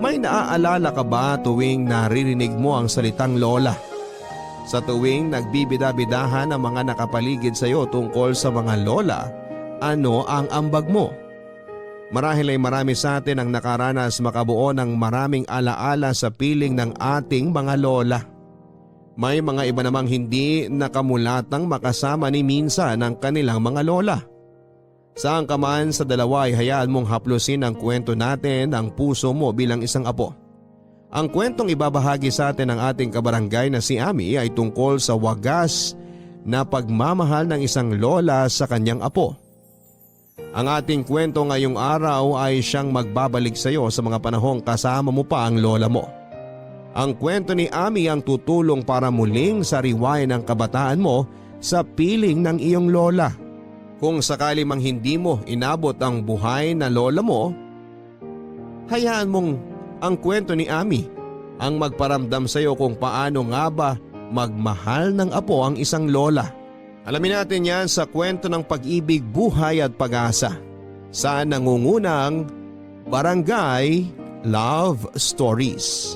May naaalala ka ba tuwing naririnig mo ang salitang lola? Sa tuwing nagbibida-bidahan ang mga nakapaligid sa iyo tungkol sa mga lola, ano ang ambag mo? Marahil ay marami sa atin ang nakaranas makabuo ng maraming alaala sa piling ng ating mga lola. May mga iba namang hindi nakamulatang makasama ni minsan ng kanilang mga lola. Saan ka man sa dalawa ay hayaan mong haplusin ang kwento natin ang puso mo bilang isang apo. Ang kwentong ibabahagi sa atin ng ating kabarangay na si Ami ay tungkol sa wagas na pagmamahal ng isang lola sa kanyang apo. Ang ating kwento ngayong araw ay siyang magbabalik sa iyo sa mga panahong kasama mo pa ang lola mo. Ang kwento ni Ami ang tutulong para muling sariwain ang kabataan mo sa piling ng iyong lola. Kung sakali mang hindi mo inabot ang buhay na lola mo, hayaan mong ang kwento ni Ami ang magparamdam sa iyo kung paano nga ba magmahal ng apo ang isang lola. Alamin natin yan sa kwento ng pag-ibig, buhay at pag-asa sa nangungunang Barangay Love Stories.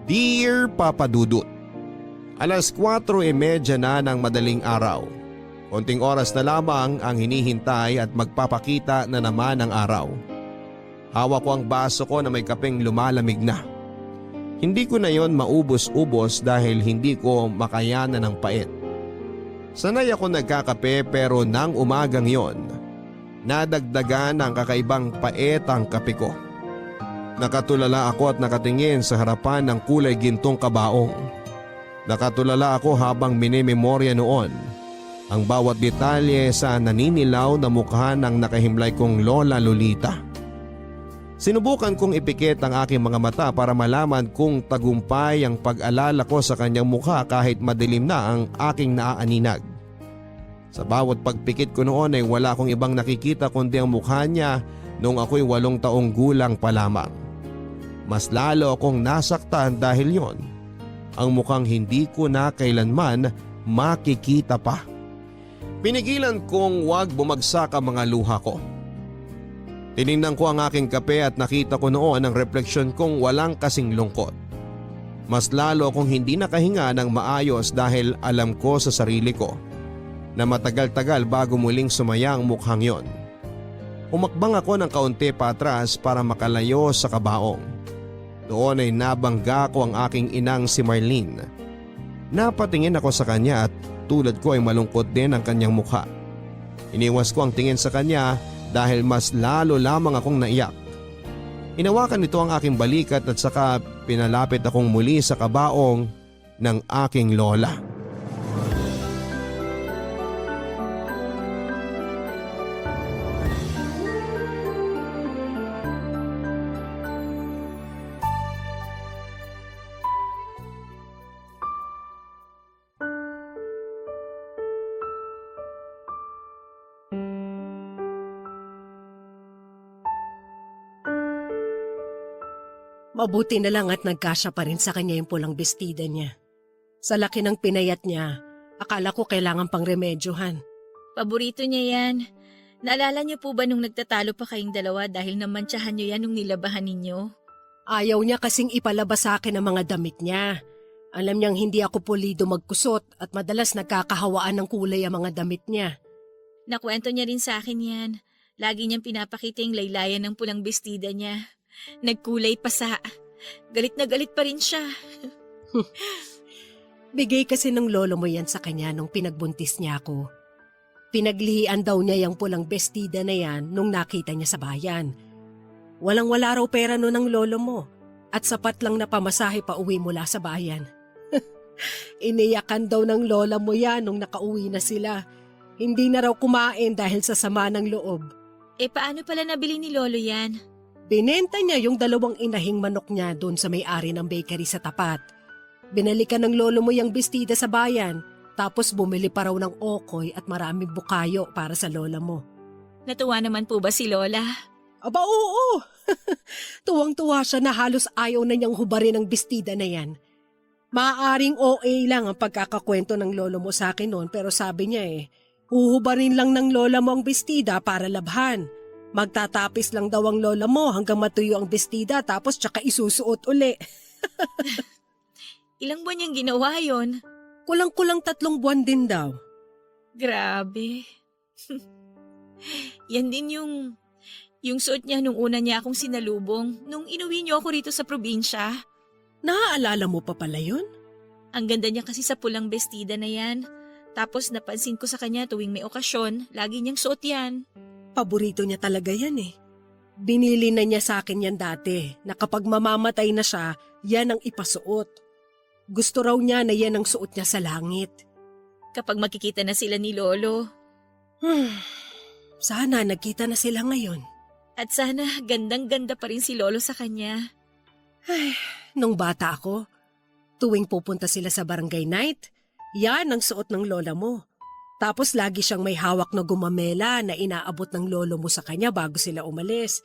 Dear Papa Dudut, alas 4:30 na ng madaling araw. Konting oras na lamang ang hinihintay at magpapakita na naman ang araw. Hawak ko ang baso ko na may kapeng lumalamig na. Hindi ko na yon maubos-ubos dahil hindi ko makayanan ng pait. Sanay ako nagkakape pero nang umagang yon, nadagdagan ng kakaibang pait ang kape ko. Nakatulala ako at nakatingin sa harapan ng kulay gintong kabaong. Nakatulala ako habang minimemorya noon ang bawat detalye sa naninilaw na mukha ng nakahimlay kong lola Lolita. Sinubukan kong ipikit ang aking mga mata para malaman kung tagumpay ang pag-alala ko sa kanyang mukha kahit madilim na ang aking naaaninag. Sa bawat pagpikit ko noon ay wala akong ibang nakikita kundi ang mukha niya noong ako'y 8 taong gulang pa lamang. Mas lalo akong nasaktan dahil yon ang mukhang hindi ko na kailanman makikita pa. Pinigilan kong wag bumagsak ang mga luha ko. Tiningnan ko ang aking kape at nakita ko noon ang refleksyon kong walang kasing lungkot. Mas lalo akong hindi nakahinga ng maayos dahil alam ko sa sarili ko na matagal-tagal bago muling sumaya ang mukhang yon. Umakbang ako ng kaunti patras para makalayo sa kabaong. Doon ay nabangga ko ang aking inang si Marlene. Napatingin ako sa kanya at tulad ko ay malungkot din ang kanyang mukha. Iniwas ko ang tingin sa kanya dahil mas lalo lamang akong naiyak. Inawakan nito ang aking balikat at saka pinalapit akong muli sa kabaong ng aking lola. Mabuti na lang at nagkasya pa rin sa kanya yung pulang bestida niya. Sa laki ng pinayat niya, akala ko kailangan pang remedyohan. Paborito niya yan. Naalala niyo po ba nung nagtatalo pa kayong dalawa dahil namantsahan niyo yan nung nilabahan ninyo? Ayaw niya kasing ipalabas sa akin ang mga damit niya. Alam niyang hindi ako pulido magkusot at madalas nagkakahawaan ng kulay ang mga damit niya. Nakwento niya rin sa akin yan. Lagi niyang pinapakita yung laylayan ng pulang bestida niya. Nagkulay pa sa... Galit na galit pa rin siya. Bigay kasi ng lolo mo yan sa kanya nung pinagbuntis niya ako. Pinaglihian daw niya yung pulang bestida na yan nung nakita niya sa bayan. Walang-wala raw pera no ng lolo mo at sapat lang na pamasahe pa uwi mula sa bayan. Iniyakan daw ng lola mo yan nung nakauwi na sila. Hindi na raw kumain dahil sa sama ng loob. Paano pala nabili ni lolo yan? Binenta niya yung 2 inahing manok niya doon sa may-ari ng bakery sa tapat. Binalikan ng lolo mo yung bestida sa bayan, tapos bumili pa raw ng okoy at maraming bukayo para sa lola mo. Natuwa naman po ba si lola? Aba oo! Tuwang-tuwa siya na halos ayaw na niyang hubarin ang bestida na yan. Maaaring OA lang ang pagkakakwento ng lolo mo sa akin noon pero sabi niya huhubarin lang ng lola mo ang bestida para labhan. Magtatapis lang daw ang lola mo hanggang matuyo ang bestida tapos tsaka isusuot uli. Ilang buwan niyang ginawa yon? Kulang-kulang 3 buwan din daw. Grabe. Yan din yung suot niya nung una niya akong sinalubong nung inuwi niyo ako rito sa probinsya. Naaalala mo pa pala yun? Ang ganda niya kasi sa pulang bestida na yan. Tapos napansin ko sa kanya tuwing may okasyon, lagi niyang suot yan. Paborito niya talaga yan eh. Binili na niya sa akin yan dati na kapag mamamatay na siya, yan ang ipasuot. Gusto raw niya na yan ang suot niya sa langit. Kapag makikita na sila ni Lolo. Sana nagkita na sila ngayon. At sana gandang-ganda pa rin si Lolo sa kanya. Nung bata ako, tuwing pupunta sila sa barangay night, yan ang suot ng lola mo. Tapos lagi siyang may hawak na gumamela na inaabot ng lolo mo sa kanya bago sila umalis.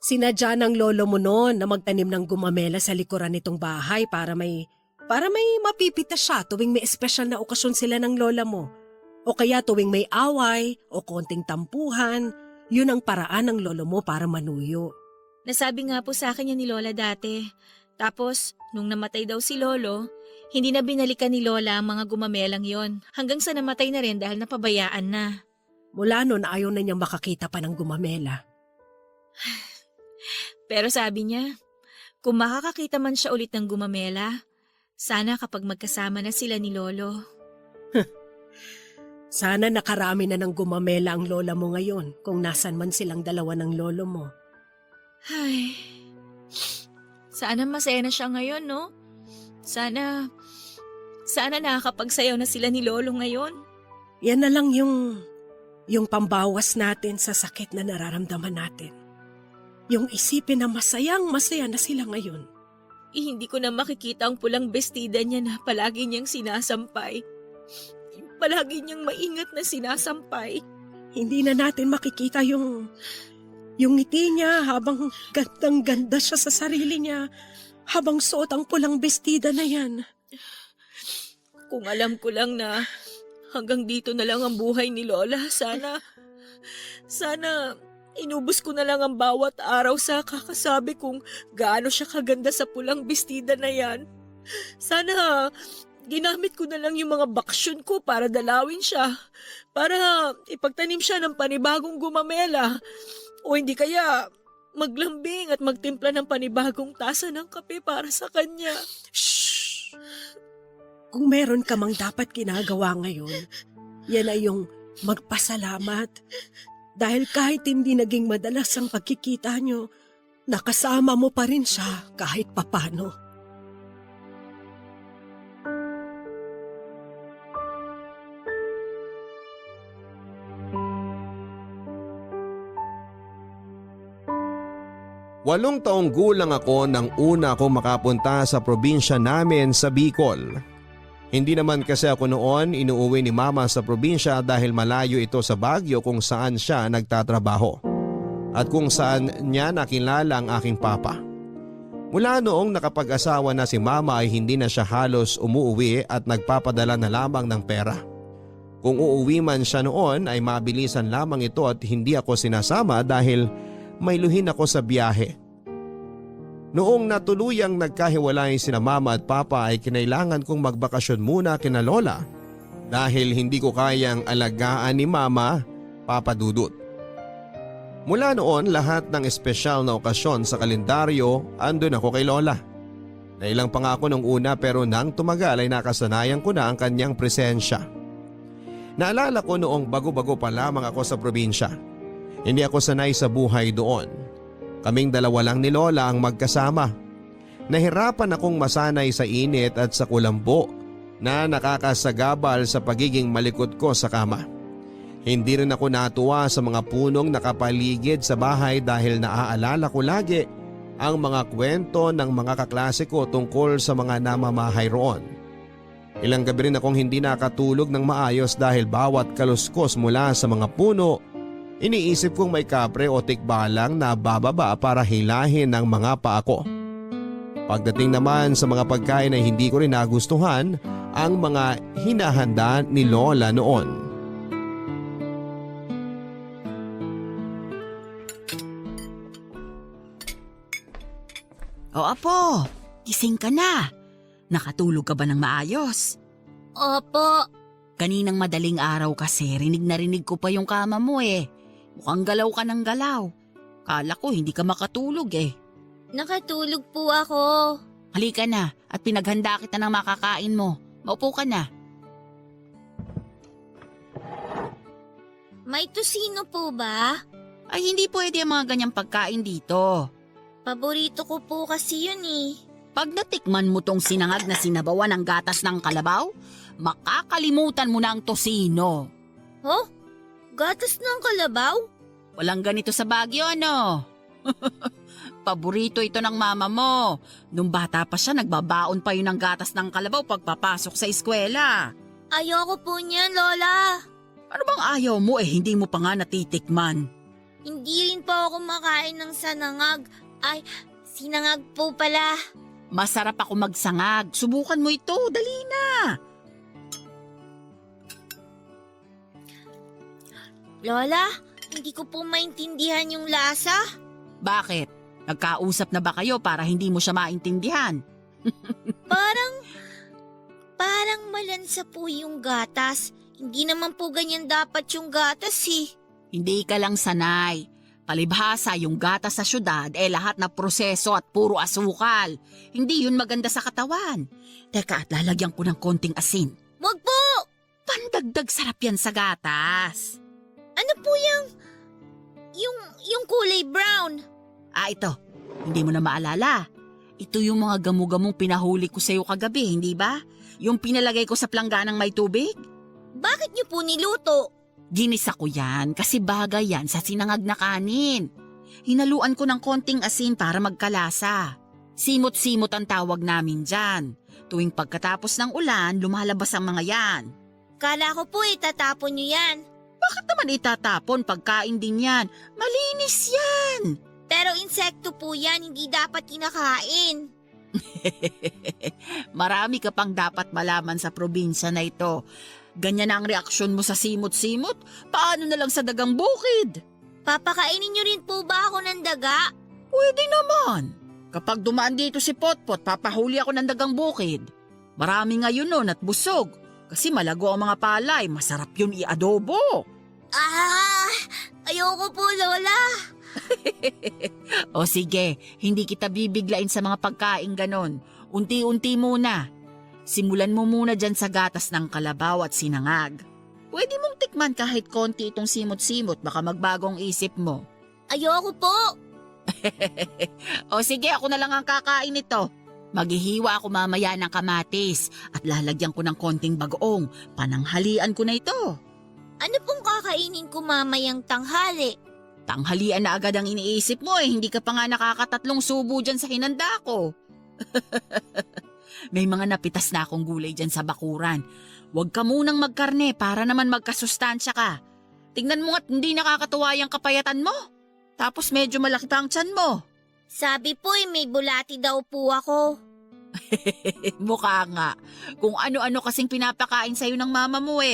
Sinadya ng lolo mo noon na magtanim ng gumamela sa likuran nitong bahay para may mapipita siya tuwing may espesyal na okasyon sila ng lola mo. O kaya tuwing may away o konting tampuhan, yun ang paraan ng lolo mo para manuyo. Nasabi nga po sa akin yan ni Lola dati. Tapos, nung namatay daw si Lolo, hindi na binalikan ni Lola ang mga gumamelang yon hanggang sa namatay na rin dahil napabayaan na. Mula noon ayaw na niyang makakita pa ng gumamela. Pero sabi niya, kung makakakita man siya ulit ng gumamela, sana kapag magkasama na sila ni Lolo. Sana nakarami na ng gumamela ang lola mo ngayon kung nasan man silang dalawa ng lolo mo. Ay, sana masaya na siya ngayon, no? Sana nakakapagsayaw na sila ni Lolo ngayon. Yan na lang yung pambawas natin sa sakit na nararamdaman natin. Yung isipin na masaya na sila ngayon. Hindi ko na makikita ang pulang bestida niya na palagi niyang sinasampay. Palagi niyang maingat na sinasampay. Hindi na natin makikita yung ngiti niya habang gandang-ganda siya sa sarili niya. Habang suot ang pulang bestida na yan. Kung alam ko lang na hanggang dito na lang ang buhay ni Lola, sana inubos ko na lang ang bawat araw sa kakasabi kung gaano siya kaganda sa pulang bestida na yan. Sana ginamit ko na lang yung mga baksyon ko para dalawin siya, para ipagtanim siya ng panibagong gumamela, o hindi kaya maglambing at magtimpla ng panibagong tasa ng kape para sa kanya. Shh! Kung meron ka mang dapat ginagawa ngayon, yan ay yung magpasalamat. Dahil kahit hindi naging madalas ang pagkikita nyo, nakasama mo pa rin siya kahit papano. Walong taong gulang ako nang una akong makapunta sa probinsya namin sa Bicol. Hindi naman kasi ako noon inuuwi ni Mama sa probinsya dahil malayo ito sa Baguio kung saan siya nagtatrabaho at kung saan niya nakilala ang aking papa. Mula noong nakapag-asawa na si Mama ay hindi na siya halos umuuwi at nagpapadala na lamang ng pera. Kung uuwi man siya noon ay mabilisan lamang ito at hindi ako sinasama dahil may luhin ako sa biyahe. Noong natuluyang nagkahiwalay sina Mama at Papa ay kinailangan kong magbakasyon muna kina Lola dahil hindi ko kayang alagaan ni Mama, Papa Dudut. Mula noon lahat ng espesyal na okasyon sa kalendaryo andun ako kay Lola. Nailang pa nga ako nung una pero nang tumagal ay nakasanayan ko na ang kanyang presensya. Naalala ko noong bago-bago pa lamang ako sa probinsya. Hindi ako sanay sa buhay doon. Kaming dalawa lang ni Lola ang magkasama. Nahirapan akong masanay sa init at sa kulambo na nakakasagabal sa pagiging malikot ko sa kama. Hindi rin ako natuwa sa mga punong nakapaligid sa bahay dahil naaalala ko lagi ang mga kwento ng mga kaklase ko tungkol sa mga namamahay roon. Ilang gabi rin akong hindi nakatulog ng maayos dahil bawat kaluskos mula sa mga puno, iniisip kong may kapre o tikbalang na bababa para hilahin ng mga paa ko. Pagdating naman sa mga pagkain ay hindi ko rin nagustuhan ang mga hinahanda ni Lola noon. O apo, gising ka na. Nakatulog ka ba ng maayos? Opo. Kaninang madaling araw kasi rinig na rinig ko pa yung kama mo eh. Mukhang galaw ka ng galaw. Kala ko hindi ka makatulog eh. Nakatulog po ako. Halika na at pinaghanda kita ng makakain mo. Maupo ka na. May tusino po ba? Ay hindi pwede ang mga ganyang pagkain dito. Paborito ko po kasi yun eh. Pag natikman mo tong sinangag na sinabawan ng gatas ng kalabaw, makakalimutan mo na ang tosino. Oh? Gatas ng kalabaw? Walang ganito sa Baguio, ano? Paborito ito ng mama mo. Nung bata pa siya, nagbabaon pa yun ng gatas ng kalabaw pagpapasok sa eskwela. Ayoko po niyan, Lola. Ano bang ayaw mo hindi mo pa nga natitikman? Hindi rin po ako makain ng sanangag. Ay, sinangag po pala. Masarap ako magsangag. Subukan mo ito, dali na. Lola, hindi ko po maintindihan yung lasa. Bakit? Nagkausap na ba kayo para hindi mo siya maintindihan? Parang malansa po yung gatas. Hindi naman po ganyan dapat yung gatas eh. Hindi ka lang sanay. Palibhasa yung gatas sa syudad lahat na proseso at puro asukal. Hindi yun maganda sa katawan. Teka at lalagyan ko ng konting asin. Wag po! Pandagdag sarap yan sa gatas. Ano po yung kulay brown? Ito. Hindi mo na maalala. Ito yung mga gamu-gamong pinahuli ko sa'yo kagabi, hindi ba? Yung pinalagay ko sa plangganang may tubig? Bakit niyo po niluto? Ginisa ko yan kasi bagay yan sa sinangag na kanin. Hinaluan ko ng konting asin para magkalasa. Simot-simot ang tawag namin dyan. Tuwing pagkatapos ng ulan, lumalabas ang mga yan. Kala ko po tatapon niyo yan. Bakit naman itatapon? Pagkain din yan. Malinis yan. Pero insekto po yan, hindi dapat kinakain. Marami ka pang dapat malaman sa probinsya na ito. Ganyan na ang reaksyon mo sa simot-simot. Paano na lang sa dagang bukid? Papakainin niyo rin po ba ako ng daga? Pwede naman. Kapag dumaan dito si Potpot, papahuli ako ng dagang bukid. Marami ngayon nun at busog. Kasi malago ang mga palay, masarap yun i-adobo. Ayoko po, Lola. O sige, hindi kita bibiglain sa mga pagkain ganon. Unti-unti muna. Simulan mo muna dyan sa gatas ng kalabaw at sinangag. Pwede mong tikman kahit konti itong simot-simot, baka magbagong isip mo. Ayoko po. O sige, ako na lang ang kakain ito. Maghihiwa ako mamaya ng kamatis at lalagyan ko ng konting bagoong. Pananghalian ko na ito. Ano pong kakainin ko mamayang tanghali? Tanghalian na agad ang iniisip mo hindi ka pa nga nakakatatlong subo dyan sa hinanda ko. May mga napitas na akong gulay dyan sa bakuran. Huwag ka munang magkarne para naman magkasustansya ka. Tingnan mo nga't hindi nakakatuwa yung kapayatan mo. Tapos medyo malaki pa ang tiyan mo. Sabi po may bulati daw po ako. Mukha nga. Kung ano-ano kasing pinapakain sa'yo ng mama mo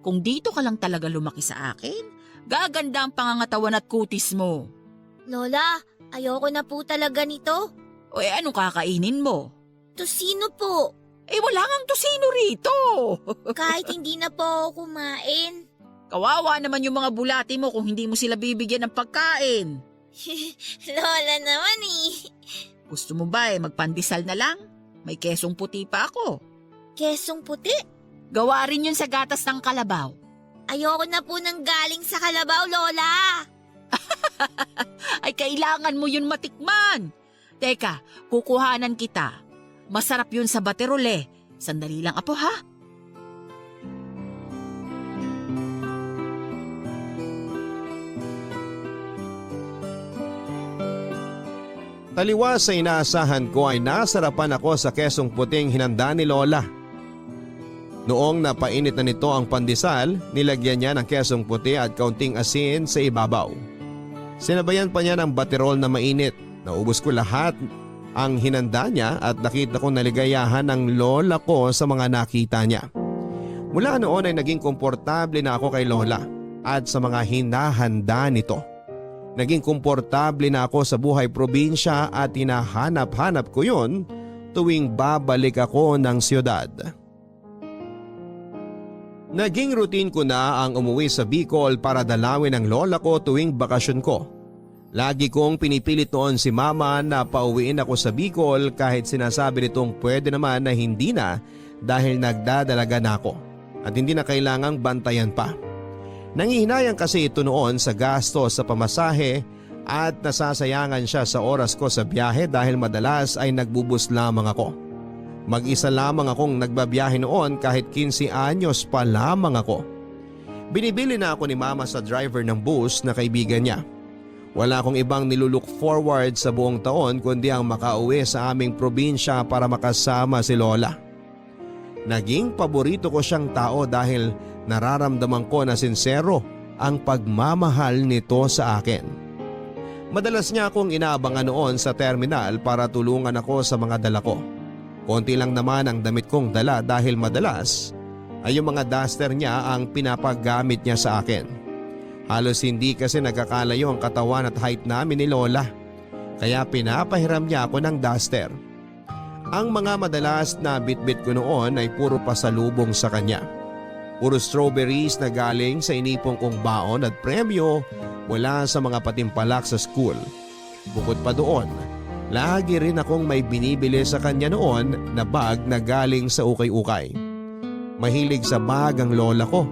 Kung dito ka lang talaga lumaki sa akin, gaganda ang pangangatawan at kutis mo. Lola, ayoko na po talaga nito. O anong kakainin mo? Tusino po. Wala ngang tosino rito. Kahit hindi na po ako kumain. Kawawa naman yung mga bulati mo kung hindi mo sila bibigyan ng pagkain. Lola naman Gusto mo ba magpandesal na lang? May kesong puti pa ako. Kesong puti? Gawa rin yun sa gatas ng kalabaw. Ayoko na po nang galing sa kalabaw, Lola. Ay kailangan mo yun matikman. Teka, kukuhanan kita. Masarap yun sa baterole. Sandali lang apo ha. Taliwas sa inaasahan ko ay nasarapan ako sa kesong puting hinanda ni Lola. Noong napainit na nito ang pandesal, nilagyan niya ng kesong puti at kaunting asin sa ibabaw. Sinabayan pa niya ng baterol na mainit. Naubos ko lahat ang hinanda niya at nakita ko naligayahan ng lola ko sa mga nakita niya. Mula noon ay naging komportable na ako kay Lola at sa mga hinahanda nito. Naging komportable na ako sa buhay probinsya at hinahanap-hanap ko yun tuwing babalik ako ng siyudad. Naging routine ko na ang umuwi sa Bicol para dalawin ang lola ko tuwing bakasyon ko. Lagi kong pinipilit noon si mama na pauwiin ako sa Bicol kahit sinasabi nitong pwede naman na hindi na dahil nagdadalaga na ako at hindi na kailangang bantayan pa. Nangihinayang kasi ito noon sa gasto sa pamasahe at nasasayangan siya sa oras ko sa biyahe dahil madalas ay nagbubus lamang ako. Mag-isa lamang akong nagbabiyahe noon kahit 15 anyos pa lamang ako. Binibili na ako ni mama sa driver ng bus na kaibigan niya. Wala akong ibang nilulook forward sa buong taon kundi ang makauwi sa aming probinsya para makasama si lola. Naging paborito ko siyang tao dahil nararamdaman ko na sincero ang pagmamahal nito sa akin. Madalas niya akong inaabangan noon sa terminal para tulungan ako sa mga dala ko. Konti lang naman ang damit kong dala dahil madalas ay yung mga duster niya ang pinapagamit niya sa akin. Halos hindi kasi nagkakalayo ang katawan at height namin ni lola. Kaya pinapahiram niya ako ng duster. Ang mga madalas na bitbit ko noon ay puro pasalubong sa kanya. Puro strawberries na galing sa inipong kong baon at premyo mula sa mga patimpalak sa school. Bukod pa doon, lagi rin akong may binibili sa kanya noon na bag na galing sa ukay-ukay. Mahilig sa bag ang lola ko.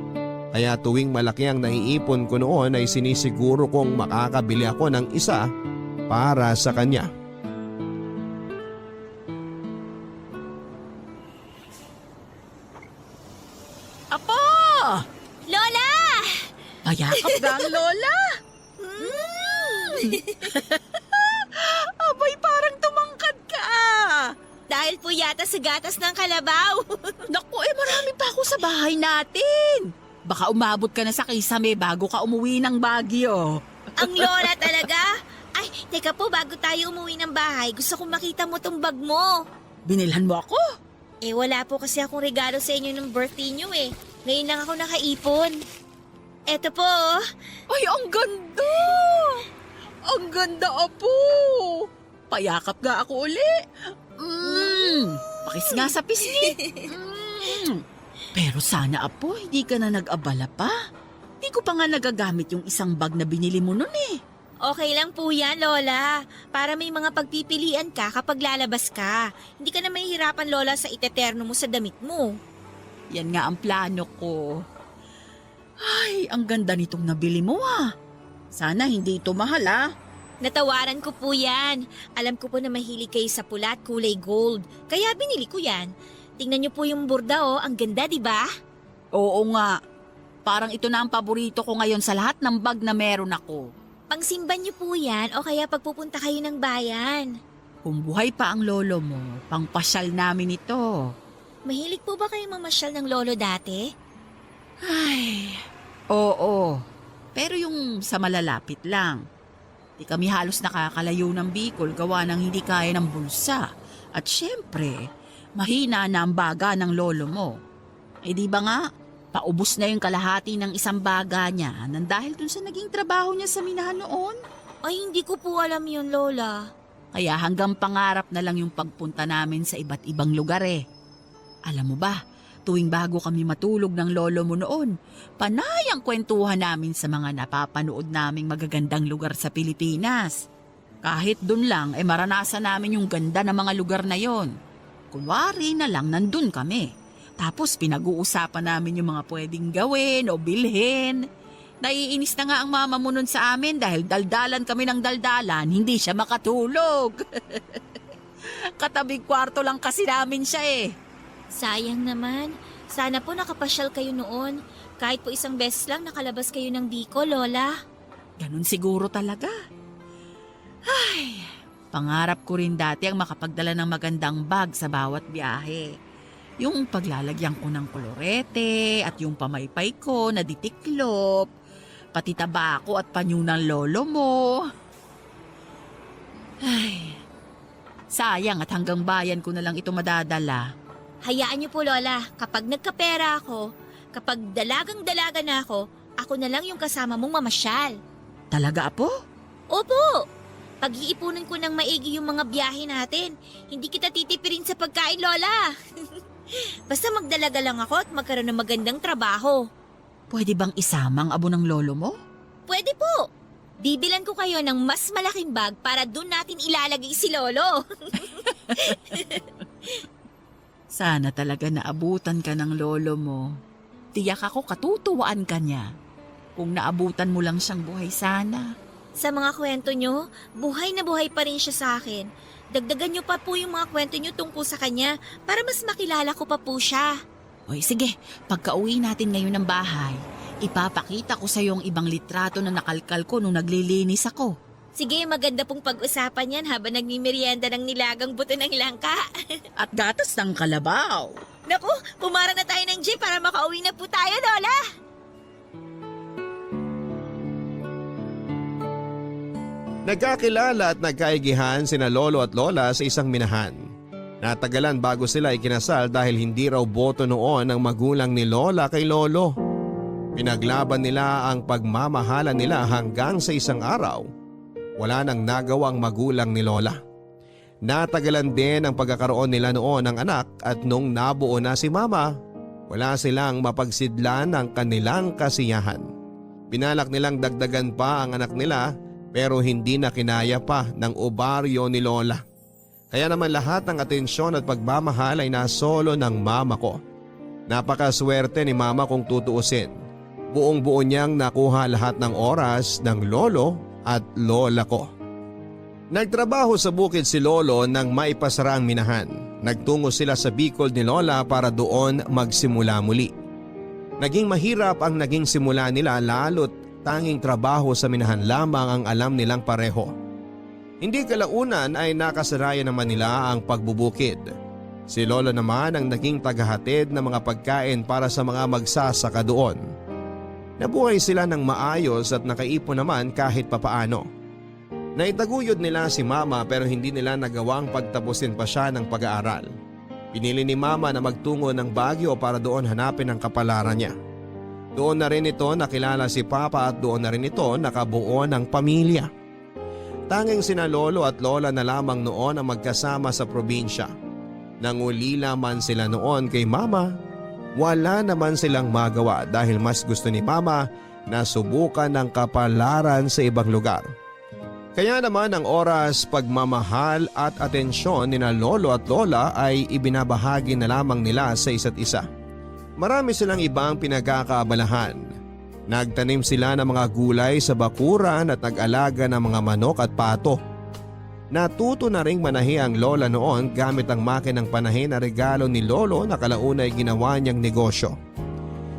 Kaya tuwing malaki ang naiipon ko noon ay sinisiguro kong makakabili ako ng isa para sa kanya. Apo! Lola! Payakap ka ang lola! Abay, parang tumangkad ka! Dahil po yata sa gatas ng kalabaw. Naku, marami pa ako sa bahay natin. Baka umabot ka na sa Kisame bago ka umuwi ng Baguio. Ang lola talaga? Ay, teka po, bago tayo umuwi ng bahay, gusto kong makita mo tong bag mo. Binilhan mo ako? Wala po kasi akong regalo sa inyo ng birthday nyo eh. Ngayon lang ako nakaipon. Eto po. Ay, ang ganda! Ang ganda, Apo! Payakap nga ako uli. Pakis nga sa pisngi. Pero sana, Apo, hindi ka na nag-abala pa. Di ko pa nga nagagamit yung isang bag na binili mo nun eh. Okay lang po yan, Lola. Para may mga pagpipilian ka kapag lalabas ka. Hindi ka na mahihirapan, Lola, sa iteterno mo sa damit mo. Yan nga ang plano ko. Ay, ang ganda nitong nabili mo ah. Sana hindi ito mahal ah. Natawaran ko po yan. Alam ko po na mahilig kayo sa pula at kulay gold. Kaya binili ko yan. Tingnan niyo po yung burda oh. Ang ganda, di ba? Oo nga. Parang ito na ang paborito ko ngayon sa lahat ng bag na meron ako. Pangsimban niyo po yan o kaya pagpupunta kayo ng bayan. Kung buhay pa ang lolo mo, pangpasyal namin ito. Mahilig po ba kayo mamasyal ng lolo dati? Ay, oo. Pero yung sa malalapit lang. Di kami halos nakakalayo ng Bicol gawa ng hindi kaya ng bulsa. At syempre, mahina na ang baga ng lolo mo. Eh di ba nga, paubos na yung kalahati ng isang baga niya nang dahil dun sa naging trabaho niya sa minahan noon. Ay, hindi ko po alam yun, Lola. Kaya hanggang pangarap na lang yung pagpunta namin sa iba't ibang lugar eh. Alam mo ba, tuwing bago kami matulog ng lolo mo noon, panay ang kwentuhan namin sa mga napapanood naming magagandang lugar sa Pilipinas. Kahit dun lang ay maranasan namin yung ganda ng mga lugar na yon. Kunwari na lang nandun kami. Tapos pinag-uusapan namin yung mga pwedeng gawin o bilhin. Naiinis na nga ang mama mo nun sa amin dahil daldalan kami ng daldalan, hindi siya makatulog. Katabing kwarto lang kasi namin siya eh. Sayang naman. Sana po nakapasyal kayo noon. Kahit po isang beses lang nakalabas kayo ng Bicol, Lola. Ganun siguro talaga. Ay, pangarap ko rin dati ang makapagdala ng magandang bag sa bawat biyahe. Yung paglalagyan ko ng kolorete at yung pamaypay ko na ditiklop, pati tabako at panyo ng lolo mo. Ay, sayang at hanggang bayan ko na lang ito madadala. Hayaan niyo po, Lola. Kapag nagkapera ako, kapag dalagang-dalaga na ako na lang yung kasama mong mamasyal. Talaga, Apo? Opo! Pag-iipunan ko ng maigi yung mga biyahe natin. Hindi kita titipirin sa pagkain, Lola. Basta magdalaga lang ako at magkaroon ng magandang trabaho. Pwede bang isamang abo ng lolo mo? Pwede po. Bibilan ko kayo ng mas malaking bag para doon natin ilalagay si Lolo. Sana talaga naabutan ka ng lolo mo. Tiyak ako katutuwaan ka niya. Kung naabutan mo lang siyang buhay sana. Sa mga kwento nyo, buhay na buhay pa rin siya sa akin. Dagdagan nyo pa po yung mga kwento nyo tungkol sa kanya para mas makilala ko pa po siya. Oy, sige, pagka-uwi natin ngayon ng bahay, ipapakita ko sa yung ibang litrato na nakalkal ko nung naglilinis ako. Sige, maganda pong pag-usapan yan habang nagmimerienda ng nilagang buto ng langka. At gatas ng kalabaw. Naku, pumara na tayo ng jeep para makauwi na po tayo, Lola. Nagkakilala at nagkaigihan sina lolo at lola sa isang minahan. Natagalan bago sila ikinasal dahil hindi raw boto noon ang magulang ni lola kay lolo. Pinaglaban nila ang pagmamahalan nila hanggang sa isang araw. Wala nang nagawang magulang ni lola. Natagalan din ang pagkakaroon nila noon ng anak at nung nabuo na si mama, wala silang mapagsidlan ng kanilang kasiyahan. Pinalak nilang dagdagan pa ang anak nila pero hindi na kinaya pa ng obaryo ni lola. Kaya naman lahat ng atensyon at pagmamahal ay nasolo ng mama ko. Napakaswerte ni mama kung tutuusin. Buong buo niyang nakuha lahat ng oras ng lolo at lola ko. Nagtrabaho sa bukid si lolo nang maipasara ang minahan. Nagtungo sila sa Bicol ni lola para doon magsimula muli. Naging mahirap ang naging simula nila lalo't tanging trabaho sa minahan lamang ang alam nilang pareho. Hindi kalaunan ay nakasaraya naman nila ang pagbubukid. Si lolo naman ang naging tagahatid ng mga pagkain para sa mga magsasaka doon. Nabuhay sila ng maayos at nakaipon naman kahit papaano. Naitaguyod nila si mama pero hindi nila nagawang pagtapusin pa siya ng pag-aaral. Pinili ni mama na magtungo ng Baguio para doon hanapin ang kapalaran niya. Doon na rin ito nakilala si papa at doon na rin ito nakabuo ng pamilya. Tanging sina lolo at lola na lamang noon ang magkasama sa probinsya. Nangulila man sila noon kay mama, wala naman silang magawa dahil mas gusto ni mama na subukan ng kapalaran sa ibang lugar. Kaya naman ang oras, pagmamahal at atensyon ni na lolo at lola ay ibinabahagi na lamang nila sa isa't isa. Marami silang ibang pinagkakaabalahan. Nagtanim sila ng mga gulay sa bakuran at nag-alaga ng mga manok at pato. Natuto na ring manahi ang lola noon gamit ang makinang panahi na regalo ni lolo na kalaunay ginawa niyang negosyo.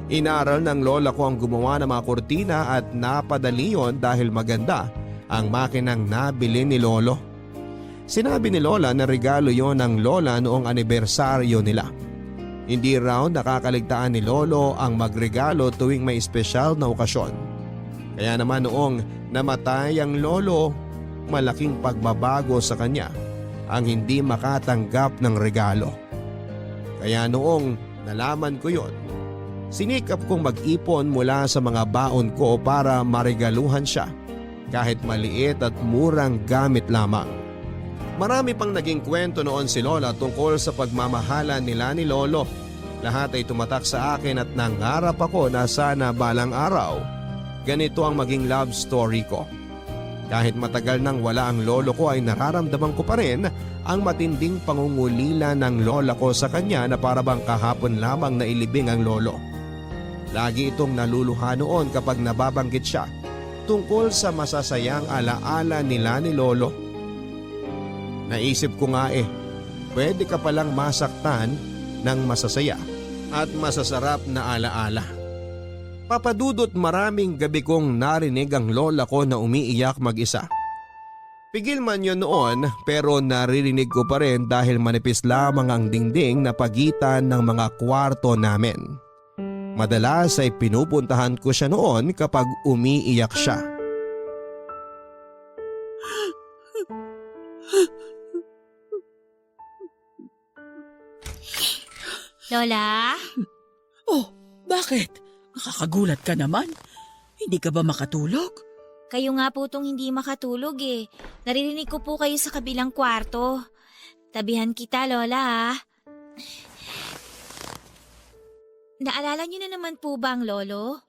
Inaral ng lola ko ang gumawa ng mga kurtina at napadali yon dahil maganda ang makinang nabili ni lolo. Sinabi ni lola na regalo yon ng lola noong anibersaryo nila. Hindi raw nakakaligtaan ni lolo ang magregalo tuwing may espesyal na okasyon. Kaya naman noong namatay ang lolo, malaking pagbabago sa kanya ang hindi makatanggap ng regalo. Kaya noong nalaman ko yon, sinikap kong mag-ipon mula sa mga baon ko para maregaluhan siya kahit maliit at murang gamit lamang. Marami pang naging kwento noon si lola tungkol sa pagmamahalan nila ni lolo. Lahat ay tumatak sa akin at nangarap ako na sana balang araw ganito ang maging love story ko. Kahit matagal nang wala ang lolo ko ay nararamdaman ko pa rin ang matinding pangungulila ng lola ko sa kanya na parabang kahapon lamang na ilibing ang lolo. Lagi itong naluluha noon kapag nababanggit siya tungkol sa masasayang alaala nila ni lolo. Naisip ko nga pwede ka palang masaktan ng masasaya at masasarap na alaala. Papadudot maraming gabi kong narinig ang lola ko na umiiyak mag-isa. Pigil man yun noon pero naririnig ko pa rin dahil manipis lamang ang dingding na pagitan ng mga kwarto namin. Madalas ay pinupuntahan ko siya noon kapag umiiyak siya. Lola? Oh, bakit? Nakakagulat ka naman. Hindi ka ba makatulog? Kayo nga po tong hindi makatulog eh. Naririnig ko po kayo sa kabilang kwarto. Tabihan kita, Lola ha. Naalala niyo na naman po ba ang lolo?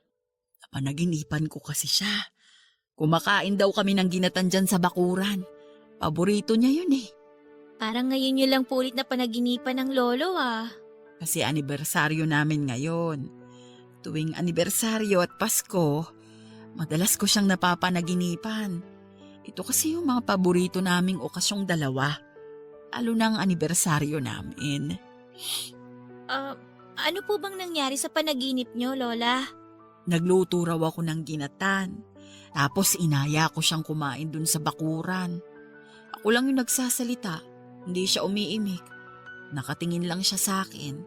Napanaginipan ko kasi siya. Kumakain daw kami ng ginatan dyan sa bakuran. Paborito niya yun eh. Parang ngayon niyo lang po ulit na panaginipan ng lolo ah. Kasi anibersaryo namin ngayon. Tuwing anibersaryo at Pasko, madalas ko siyang napapanaginipan. Ito kasi yung mga paborito naming okasyong dalawa. Lalo na ang anibersaryo namin. Ano po bang nangyari sa panaginip niyo, Lola? Nagluto raw ako ng ginatan. Tapos inaya ko siyang kumain dun sa bakuran. Ako lang yung nagsasalita. Hindi siya umiimik. Nakatingin lang siya sa akin.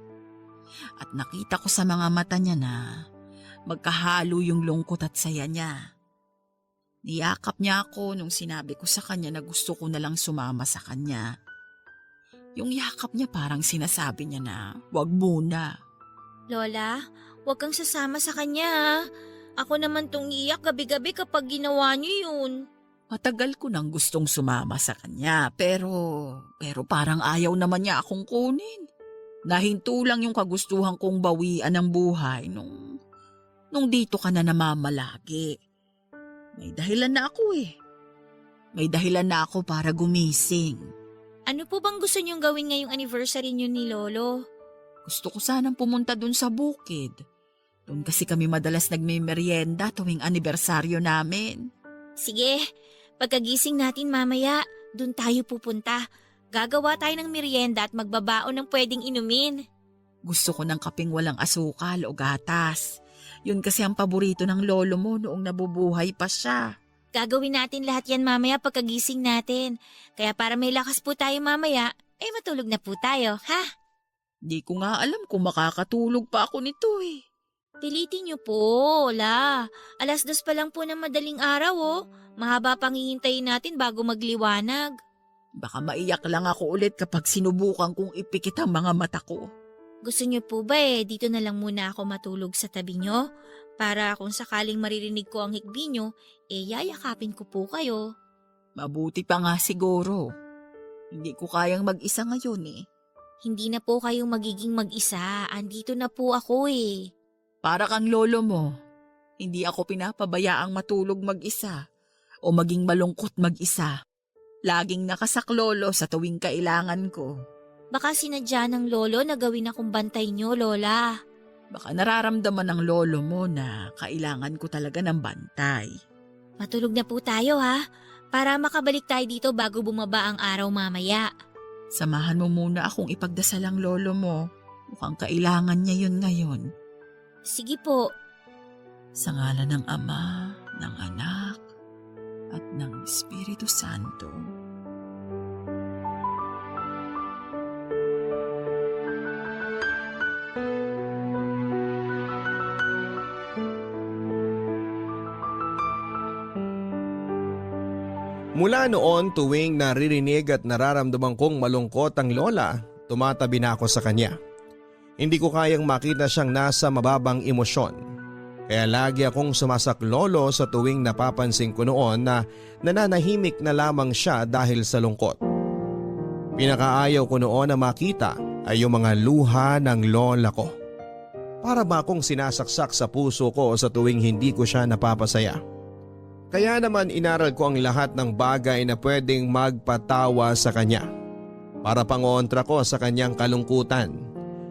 At nakita ko sa mga mata niya na magkahalo yung lungkot at saya niya. Niyakap niya ako nung sinabi ko sa kanya na gusto ko na lang sumama sa kanya. Yung yakap niya parang sinasabi niya na wag muna. Lola, huwag kang sasama sa kanya ha. Ako naman tong iyak gabi-gabi kapag ginawa niyo yun. Matagal ko nang gustong sumama sa kanya pero parang ayaw naman niya akong kunin. Nahinto lang yung kagustuhan kong bawian ng buhay nung dito ka na namamalagi. May dahilan na ako eh. May dahilan na ako para gumising. Ano po bang gusto niyong gawin ngayong anniversary niyo ni Lolo? Gusto ko sanang pumunta dun sa bukid. Doon kasi kami madalas nagme-merienda tuwing anibersaryo namin. Sige, pagkagising natin mamaya, dun tayo pupunta. Gagawa tayo ng merienda at magbabaon ng pwedeng inumin. Gusto ko ng kapeng walang asukal o gatas. Yun kasi ang paborito ng lolo mo noong nabubuhay pa siya. Gagawin natin lahat yan mamaya pagkagising natin. Kaya para may lakas po tayo mamaya, matulog na po tayo, ha? Di ko nga alam kung makakatulog pa ako nito eh. Pilitin niyo po, la. 2:00 pa lang po ng madaling araw, oh. Mahaba pang hihintayin natin bago magliwanag. Baka maiyak lang ako ulit kapag sinubukan kong ipikit ang mga mata ko. Gusto niyo po ba dito na lang muna ako matulog sa tabi niyo? Para kung sakaling maririnig ko ang hikbi niyo, yayakapin ko po kayo. Mabuti pa nga siguro. Hindi ko kayang mag-isa ngayon eh. Hindi na po kayong magiging mag-isa. Andito na po ako eh. Para kang lolo mo, hindi ako pinapabayaang matulog mag-isa o maging malungkot mag-isa. Laging nakasaklolo sa tuwing kailangan ko. Baka sinadya ng lolo na gawin akong bantay niyo, Lola. Baka nararamdaman ng lolo mo na kailangan ko talaga ng bantay. Matulog na po tayo ha, para makabalik tayo dito bago bumaba ang araw mamaya. Samahan mo muna akong ipagdasal ang lolo mo. Mukhang kailangan niya yun ngayon. Sige po. Sa ngalan ng Ama, ng Anak, at ng Espiritu Santo. Mula noon tuwing naririnig at nararamdaman kong malungkot ang lola, tumatabi na ako sa kanya. Hindi ko kayang makita siyang nasa mababang emosyon. Kaya lagi akong sumasaklolo sa tuwing napapansin ko noon na nananahimik na lamang siya dahil sa lungkot. Pinakaayaw ko noon na makita ay yung mga luha ng lola ko. Para ba akong sinasaksak sa puso ko sa tuwing hindi ko siya napapasaya. Kaya naman inaral ko ang lahat ng bagay na pwedeng magpatawa sa kanya. Para pangontra ko sa kanyang kalungkutan.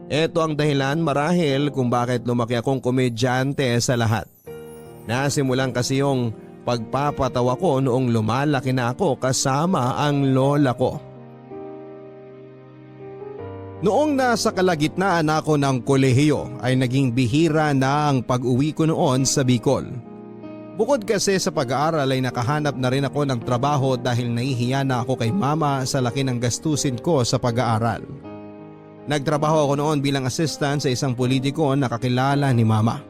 Ito ang dahilan marahil kung bakit lumaki akong komedyante sa lahat. Nasimulan kasi yung pagpapatawa ko noong lumalaki na ako kasama ang lola ko. Noong nasa kalagitnaan ako ng kolehiyo ay naging bihira na ang pag-uwi ko noon sa Bicol. Bukod kasi sa pag-aaral ay nakahanap na rin ako ng trabaho dahil nahihiya na ako kay mama sa laki ng gastusin ko sa pag-aaral. Nagtrabaho ako noon bilang assistant sa isang politiko na kakilala ni mama.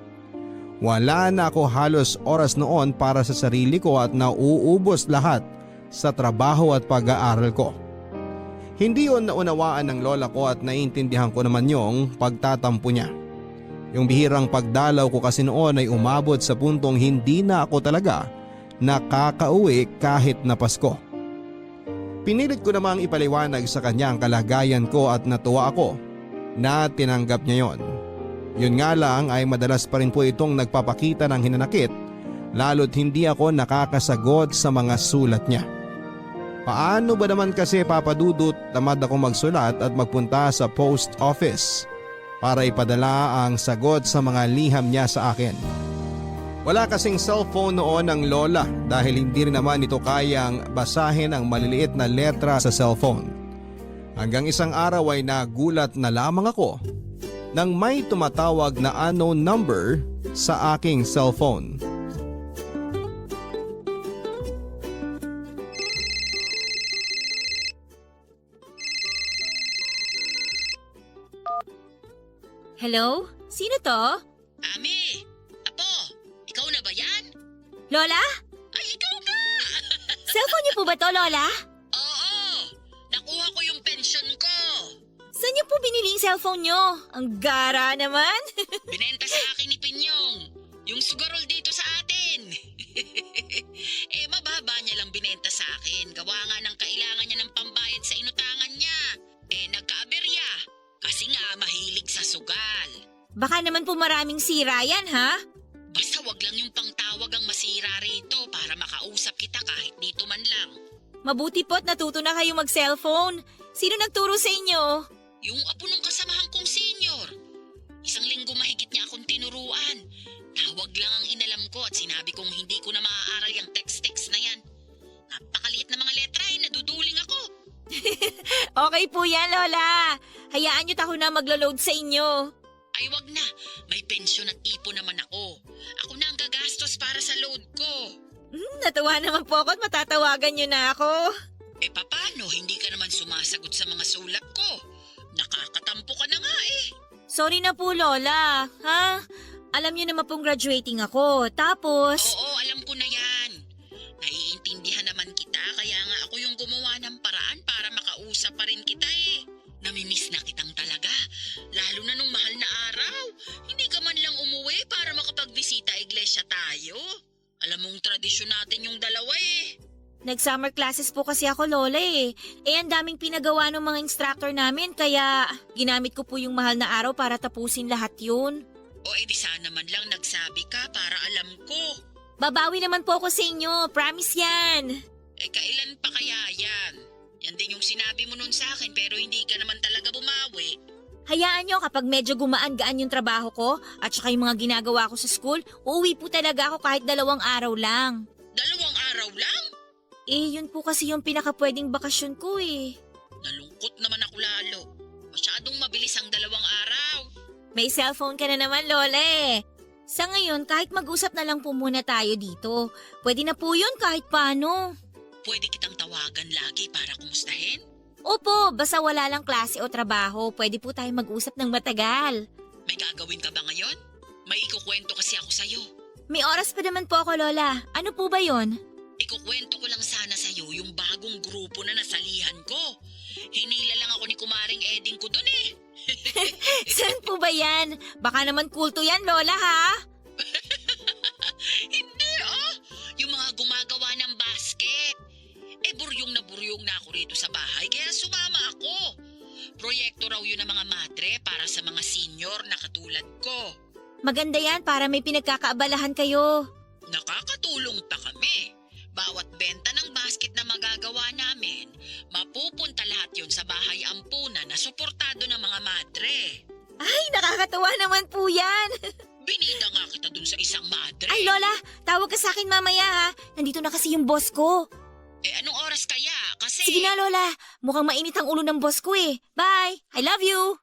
Wala na ako halos oras noon para sa sarili ko at nauubos lahat sa trabaho at pag-aaral ko. Hindi yon naunawaan ng lola ko at naiintindihan ko naman yung pagtatampo niya. Yung bihirang pagdalaw ko kasi noon ay umabot sa puntong hindi na ako talaga nakakauwi kahit na Pasko. Pinilit ko namang ipaliwanag sa kanya ang kalagayan ko at natuwa ako na tinanggap niya yon. Yun nga lang ay madalas pa rin po itong nagpapakita ng hinanakit lalo't hindi ako nakakasagot sa mga sulat niya. Paano ba naman kasi Papa Dudut tamad ako magsulat at magpunta sa post office para ipadala ang sagot sa mga liham niya sa akin? Wala kasing cellphone noon ng lola dahil hindi rin naman ito kayang basahin ang maliliit na letra sa cellphone. Hanggang isang araw ay nagulat na lamang ako nang may tumatawag na unknown number sa aking cellphone. Hello? Sino to? Ami! Apo! Ikaw na ba yan? Lola? Ay, ikaw nga! Cellphone niyo po ba to, Lola? Oo! Nakuha ko yung pension ko! Saan niyo po binili yung cellphone niyo? Ang gara naman. Binenta sa akin ni Pinyong. Yung sugarol dito sa atin. Mababa niya lang binenta sa akin. Gawa nga ng kailangan niya ng pambayad sa inutangan niya. Nagkaaberya. Kasi nga mahilig sa sugal. Baka naman po maraming sira yan, ha? Basta wag lang yung pangtawag ang masira rito para makausap kita kahit dito man lang. Mabuti po't natuto na kayo mag-cellphone. Sino nagturo sa inyo? Yung apo ng kasamahan kong senior. Isang linggo mahigit niya akong tinuruan. Tawag lang ang inalam ko at sinabi kong hindi ko na maaaral yung text-text na yan. Napakaliit na mga letra naduduling ako. Okay po yan, Lola. Hayaan niyo ako na maglo-load sa inyo. Ay wag na, may pensyon at ipon naman ako. Ako na ang gagastos para sa load ko. Natuwa naman po ako at matatawagan niyo na ako. Paano? Hindi ka naman sumasagot sa mga sulat ko. Nakakatampo ka na nga eh. Sorry na po, Lola. Ha? Alam niyo naman pong graduating ako. Tapos... Oo, alam ko na yan. Naiintindihan naman kita kaya nga ako yung gumawa ng paraan para makausap pa rin kita eh. Namimiss na kitang talaga. Lalo na nung mahal na araw. Hindi ka man lang umuwi para makapagbisita iglesia tayo. Alam mong tradisyon natin yung dalawa eh. Nag-summer classes po kasi ako, Lola eh. Ang daming pinagawa ng mga instructor namin kaya ginamit ko po yung mahal na araw para tapusin lahat yun. O edi sana man lang nagsabi ka para alam ko. Babawi naman po ako sa inyo, promise yan. Kailan pa kaya yan? Yan din yung sinabi mo nun sa akin pero hindi ka naman talaga bumawi. Hayaan nyo kapag medyo gumaan-gaan yung trabaho ko at saka yung mga ginagawa ko sa school, uuwi po talaga ako kahit 2 araw lang. 2 araw lang? Yun po kasi yung pinakapwedeng bakasyon ko eh. Nalungkot naman ako lalo. Masyadong mabilis ang 2 araw. May cellphone ka na naman, Lola eh. Sa ngayon, kahit mag-usap na lang po muna tayo dito. Pwede na po yun kahit paano. Pwede kitang tawagan lagi para kumustahin? Opo, basta wala lang klase o trabaho, pwede po tayo mag-usap ng matagal. May gagawin ka ba ngayon? May ikukwento kasi ako sa'yo. May oras pa naman po ako, Lola. Ano po ba yon? Ikukwento ko lang sana sa'yo yung bagong grupo na nasalihan ko. Hinila lang ako ni Kumaring Eding ko dun eh. Saan po ba yan? Baka naman kulto yan, Lola, ha? Hindi yung mga gumagawa ng basket. Buryong na buryong na ako rito sa bahay kaya sumama ako. Proyekto raw yun ng mga madre para sa mga senior na katulad ko. Maganda yan para may pinagkakaabalahan kayo. Nakakatulong pa kami. Bawat benta ng basket na magagawa namin, mapupunta lahat yun sa bahay ampunan na suportado ng mga madre. Ay, nakakatawa naman po yan. Binida nga kita dun sa isang madre. Ay, Lola, tawag ka sa akin mamaya, ha? Nandito na kasi yung boss ko. Anong oras kaya? Kasi... Sige na, Lola. Mukhang mainit ang ulo ng boss ko eh. Bye! I love you!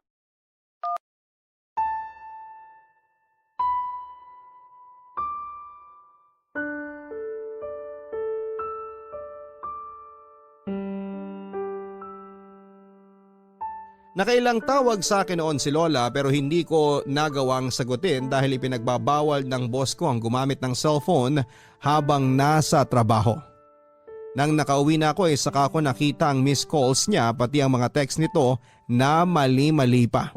Nakailang tawag sa akin noon si Lola pero hindi ko nagawang sagutin dahil ipinagbabawal ng boss ko ang gumamit ng cellphone habang nasa trabaho. Nang nakauwi na ako saka ko nakita ang missed calls niya pati ang mga text nito na mali-mali pa.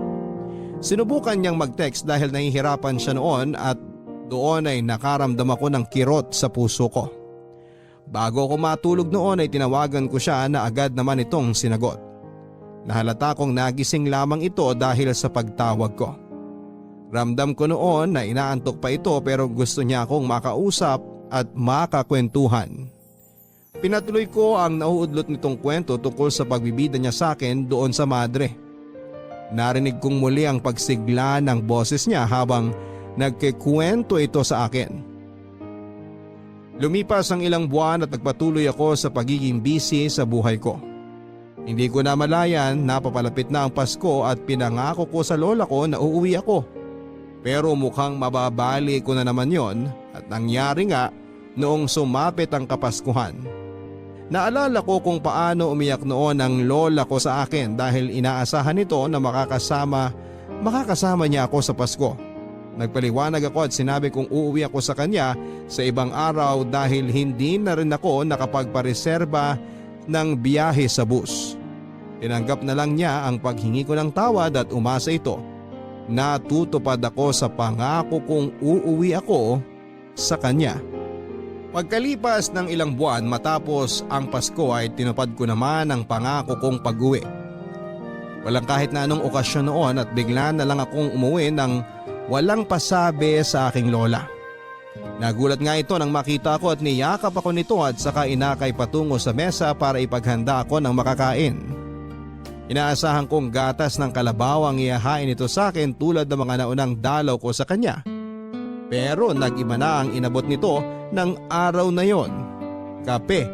Sinubukan niyang mag-text dahil nahihirapan siya noon at doon ay nakaramdam ako ng kirot sa puso ko. Bago ako matulog noon ay tinawagan ko siya na agad naman itong sinagot. Nahalata kong nagising lamang ito dahil sa pagtawag ko. Ramdam ko noon na inaantok pa ito pero gusto niya akong makausap at makakwentuhan. Pinatuloy ko ang nauudlot nitong kwento tungkol sa pagbibida niya sa akin doon sa madre. Narinig kong muli ang pagsigla ng boses niya habang nagkikwento ito sa akin. Lumipas ang ilang buwan at nagpatuloy ako sa pagiging busy sa buhay ko. Hindi ko na malayan na papalapit na ang Pasko at pinangako ko sa lola ko na uuwi ako. Pero mukhang mababali ko na naman yon at nangyari nga noong sumapit ang Kapaskuhan. Naalala ko kung paano umiyak noon ang lola ko sa akin dahil inaasahan nito na makakasama niya ako sa Pasko. Nagpaliwanag ako at sinabi kong uuwi ako sa kanya sa ibang araw dahil hindi na rin ako nakapagpareserba ng biyahe sa bus. Tinanggap na lang niya ang paghingi ko ng tawad at umasa ito. Natutupad ako sa pangako kong uuwi ako sa kanya. Pagkalipas ng ilang buwan matapos ang Pasko ay tinupad ko naman ang pangako kong pag-uwi. Walang kahit na anong okasyon noon at bigla na lang akong umuwi ng walang pasabi sa aking lola. Nagulat nga ito nang makita ko at niyakap ako nito at saka inakay patungo sa mesa para ipaghanda ako ng makakain. Inaasahan kong gatas ng kalabaw ang ihahain ito sa akin tulad ng mga naunang dalaw ko sa kanya. Pero nag-iba na ang inabot nito ng araw na yon. Kape.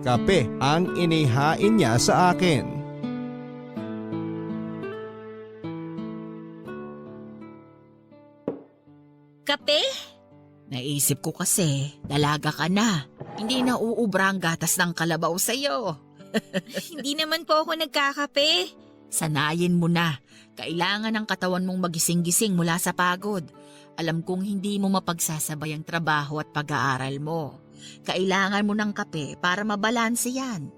Kape ang inihain niya sa akin. Kape? Naisip ko kasi, dalaga ka na. Hindi na uubra ang gatas ng kalabaw sa'yo. Hindi naman po ako nagkakape. Sanayin mo na. Kailangan ng katawan mong magising-gising mula sa pagod. Alam kong hindi mo mapagsasabay ang trabaho at pag-aaral mo. Kailangan mo ng kape para mabalanse yan.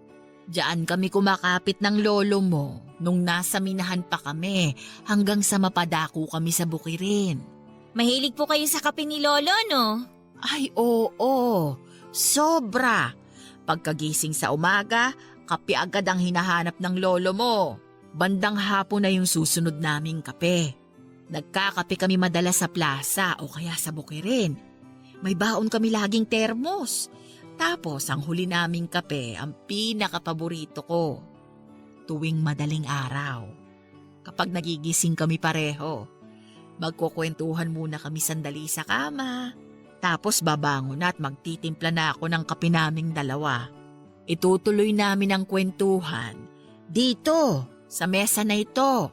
Diyan kami kumakapit ng lolo mo nung nasa minahan pa kami hanggang sa mapadako kami sa bukirin. Mahilig po kayo sa kape ni Lolo, no? Ay oo, sobra. Pagkagising sa umaga, kape agad ang hinahanap ng lolo mo. Bandang hapon na yung susunod naming kape. Nagkakape kami madalas sa plaza o kaya sa bukirin. May baon kami laging termos. Tapos ang huli naming kape ang pinakapaborito ko. Tuwing madaling araw. Kapag nagigising kami pareho, magkukwentuhan muna kami sandali sa kama. Tapos babangon at magtitimpla na ako ng kape naming dalawa. Itutuloy namin ang kwentuhan. Dito, sa mesa na ito.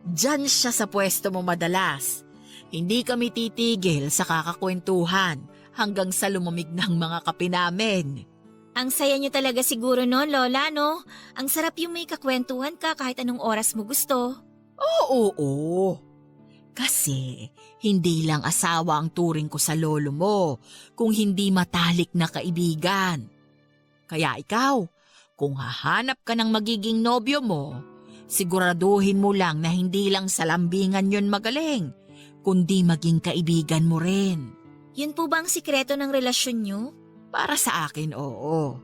Diyan siya sa pwesto mo madalas. Hindi kami titigil sa kakakwentuhan hanggang sa lumamig ng mga kape namin. Ang saya niyo talaga siguro noon, Lola, no? Ang sarap yung may kakwentuhan ka kahit anong oras mo gusto. Oo. Kasi hindi lang asawa ang turing ko sa lolo mo, kung hindi matalik na kaibigan. Kaya ikaw, kung hahanap ka ng magiging nobyo mo, siguraduhin mo lang na hindi lang sa lambingan yon magaling, kundi maging kaibigan mo rin. Yun po ba ang sikreto ng relasyon niyo? Para sa akin, oo.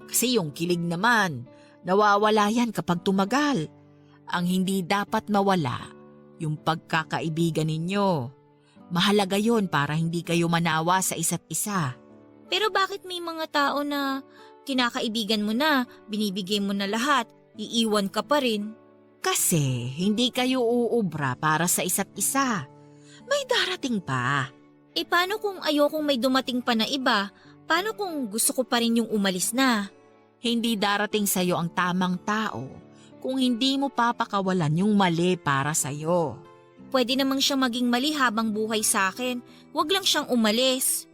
Kasi yung kilig naman, nawawala yan kapag tumagal. Ang hindi dapat mawala, yung pagkakaibigan ninyo. Mahalaga yon para hindi kayo manawa sa isa't isa. Pero bakit may mga tao na kinakaibigan mo na, binibigay mo na lahat, iiwan ka pa rin? Kasi hindi kayo uubra para sa isa't isa. May darating pa. Paano kung ayokong may dumating pa na iba? Paano kung gusto ko pa rin yung umalis na? Hindi darating sa'yo ang tamang tao kung hindi mo papakawalan yung mali para sa'yo. Pwede namang siya maging mali habang buhay sa akin. Huwag lang siyang umalis.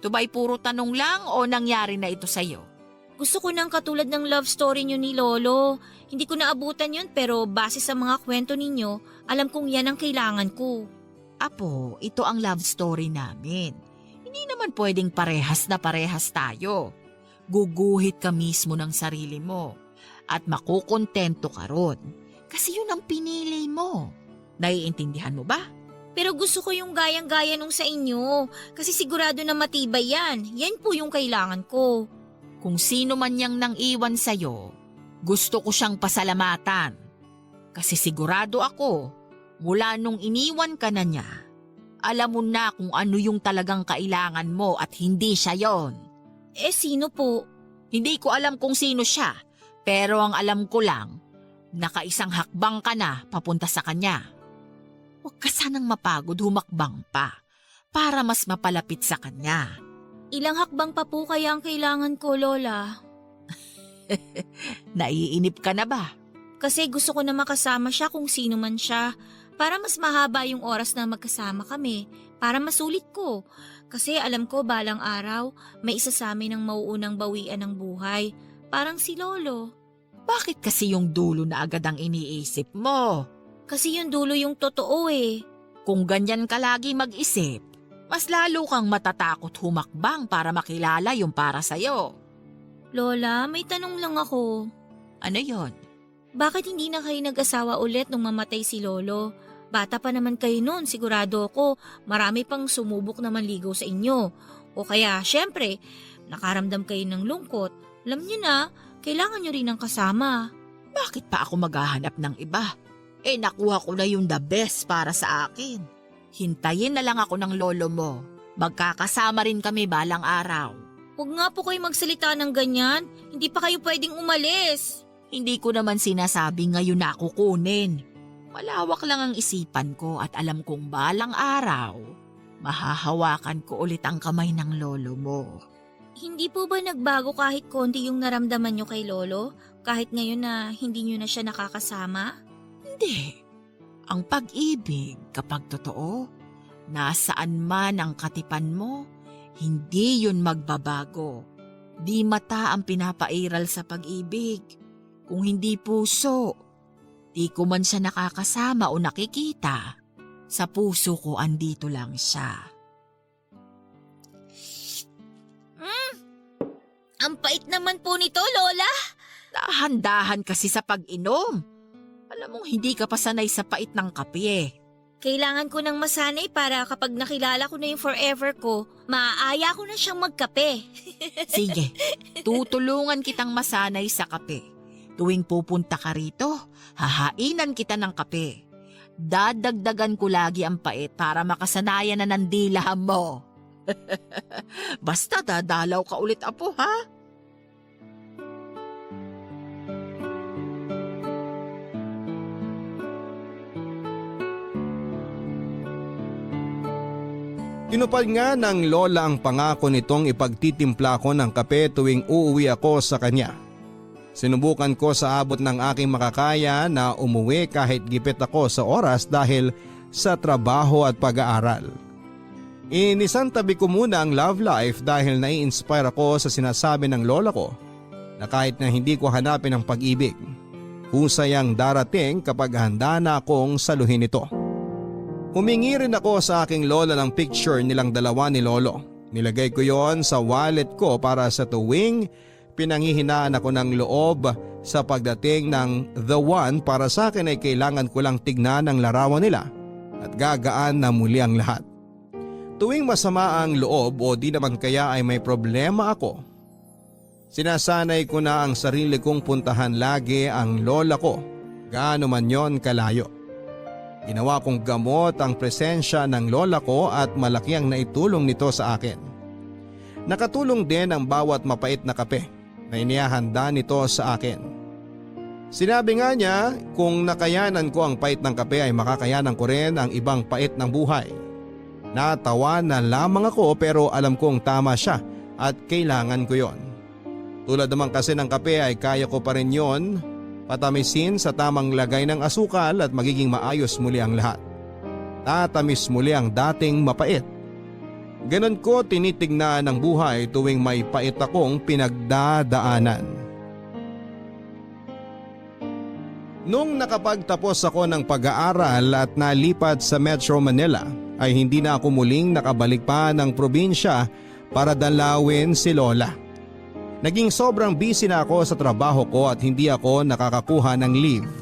Ito ba'y puro tanong lang o nangyari na ito sa'yo? Gusto ko ng katulad ng love story niyo ni Lolo. Hindi ko naabutan yun pero base sa mga kwento ninyo, alam kong yan ang kailangan ko. Apo, ito ang love story namin. Hindi naman pwedeng parehas na parehas tayo. Guguhit ka mismo ng sarili mo at makukontento ka ron. Kasi yun ang pinili mo. Naiintindihan mo ba? Pero gusto ko yung gayang-gaya nung sa inyo kasi sigurado na matibay yan. Yan po yung kailangan ko. Kung sino man niyang nang iwan sa'yo, gusto ko siyang pasalamatan. Kasi sigurado ako, mula nung iniwan ka na niya, alam mo na kung ano yung talagang kailangan mo at hindi siya yon. Sino po? Hindi ko alam kung sino siya, pero ang alam ko lang, nakaisang hakbang ka na papunta sa kanya. Huwag ka sanang mapagod humakbang pa para mas mapalapit sa kanya. Ilang hakbang pa po kaya ang kailangan ko, Lola? Naiinip ka na ba? Kasi gusto ko na makasama siya kung sino man siya. Para mas mahaba yung oras na magkasama kami. Para masulit ko. Kasi alam ko balang araw, may isa sa amin ang mauunang bawian ng buhay. Parang si Lolo. Bakit kasi yung dulo na agad ang iniisip mo? Kasi yung dulo yung totoo eh. Kung ganyan ka lagi mag-isip, mas lalo kang matatakot humakbang para makilala yung para sa'yo. Lola, may tanong lang ako. Ano yon? Bakit hindi na kayo nag-asawa ulit nung mamatay si Lolo? Bata pa naman kayo noon, sigurado ako marami pang sumubok na manligaw sa inyo. O kaya, syempre, nakaramdam kayo ng lungkot. Alam niyo na, kailangan niyo rin ng kasama. Bakit pa ako maghahanap ng iba? Nakuha ko na yung the best para sa akin. Hintayin na lang ako ng lolo mo. Magkakasama rin kami balang araw. Huwag nga po kayo magsalita ng ganyan. Hindi pa kayo pwedeng umalis. Hindi ko naman sinasabi ngayon na ako kunin. Malawak lang ang isipan ko at alam kong balang araw, mahahawakan ko ulit ang kamay ng lolo mo. Hindi po ba nagbago kahit konti yung naramdaman nyo kay Lolo? Kahit ngayon na hindi nyo na siya nakakasama? Hindi. Ang pag-ibig, kapag totoo, nasaan man ang katipan mo, hindi yun magbabago. Di mata ang pinapairal sa pag-ibig. Kung hindi puso, di ko man siya nakakasama o nakikita. Sa puso ko andito lang siya. Ang pait naman po nito, Lola. Dahan-dahan kasi sa pag-inom. Alam mong hindi ka pa sanay sa pait ng kape eh. Kailangan ko ng masanay para kapag nakilala ko na yung forever ko, maaaya ko na siyang magkape. Sige, tutulungan kitang masanay sa kape. Tuwing pupunta ka rito, hahainan kita ng kape. Dadagdagan ko lagi ang pait para makasanayan na ng dila mo. Basta dadalaw ka ulit, apo, ha? Tinupad nga ng lola ang pangako nitong ipagtitimpla ko ng kape tuwing uuwi ako sa kanya. Sinubukan ko sa abot ng aking makakaya na umuwi kahit gipit ako sa oras dahil sa trabaho at pag-aaral. Inisantabi ko muna ang love life dahil nai-inspire ako sa sinasabi ng lola ko na kahit na hindi ko hanapin ang pag-ibig, husay ang darating kapag handa na akong saluhin ito. Humingi rin ako sa aking lola ng picture nilang dalawa ni lolo. Nilagay ko yon sa wallet ko para sa tuwing pinanghihinaan ako ng loob sa pagdating ng the one para sa akin ay kailangan ko lang tignan ang larawan nila at gagaan na muli ang lahat. Tuwing masama ang loob o di naman kaya ay may problema ako, sinasanay ko na ang sarili kong puntahan lagi ang lola ko, gaano man yon kalayo. Ginawa kong gamot ang presensya ng lola ko at malaki ang naitulong nito sa akin. Nakatulong din ang bawat mapait na kape na inihahanda nito sa akin. Sinabi nga niya kung nakayanan ko ang pait ng kape ay makakayanan ko rin ang ibang pait ng buhay. Natawa na lamang ako pero alam kong tama siya at kailangan ko yon. Tulad naman kasi ng kape ay kaya ko pa rin yon patamisin sa tamang lagay ng asukal at magiging maayos muli ang lahat. Tatamis muli ang dating mapait. Ganon ko tinitignan ang buhay tuwing may pait akong pinagdadaanan. Nung nakapagtapos ako ng pag-aaral at nalipat sa Metro Manila ay hindi na ako muling nakabalik pa ng probinsya para dalawin si lola. Naging sobrang busy na ako sa trabaho ko at hindi ako nakakakuha ng leave.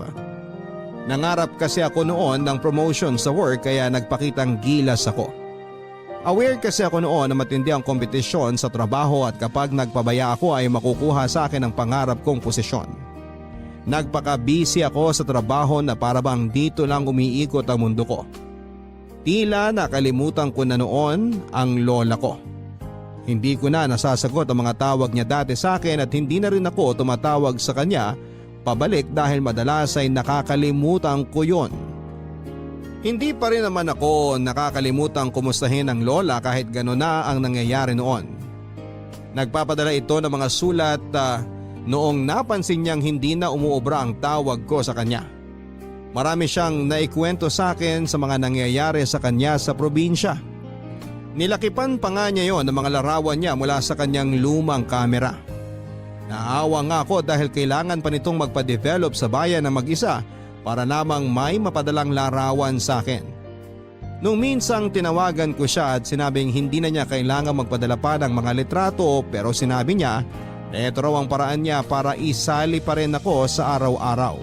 Nangarap kasi ako noon ng promotion sa work kaya nagpakitang gilas ako. Aware kasi ako noon na matindi ang kompetisyon sa trabaho at kapag nagpabaya ako ay makukuha sa akin ang pangarap kong posisyon. Nagpaka-busy ako sa trabaho na para bang dito lang umiikot ang mundo ko. Tila nakalimutan ko na noon ang lola ko. Hindi ko na nasasagot ang mga tawag niya dati sa akin at hindi na rin ako tumatawag sa kanya pabalik dahil madalas ay nakakalimutan ko yon. Hindi pa rin naman ako nakakalimutan kumustahin ang lola kahit gano'n na ang nangyayari noon. Nagpapadala ito ng mga sulat noong napansin niyang hindi na umuobra ang tawag ko sa kanya. Marami siyang naikwento sa akin sa mga nangyayari sa kanya sa probinsya. Nilakipan pa nga niya yon ng mga larawan niya mula sa kanyang lumang kamera. Naawa nga ako dahil kailangan pa nitong magpa-develop sa bayan na mag-isa para lamang may mapadalang larawan sa akin. Nung minsang tinawagan ko siya at sinabing hindi na niya kailangan magpadala pa ng mga litrato pero sinabi niya na ito raw ang paraan niya para isali pa rin ako sa araw-araw.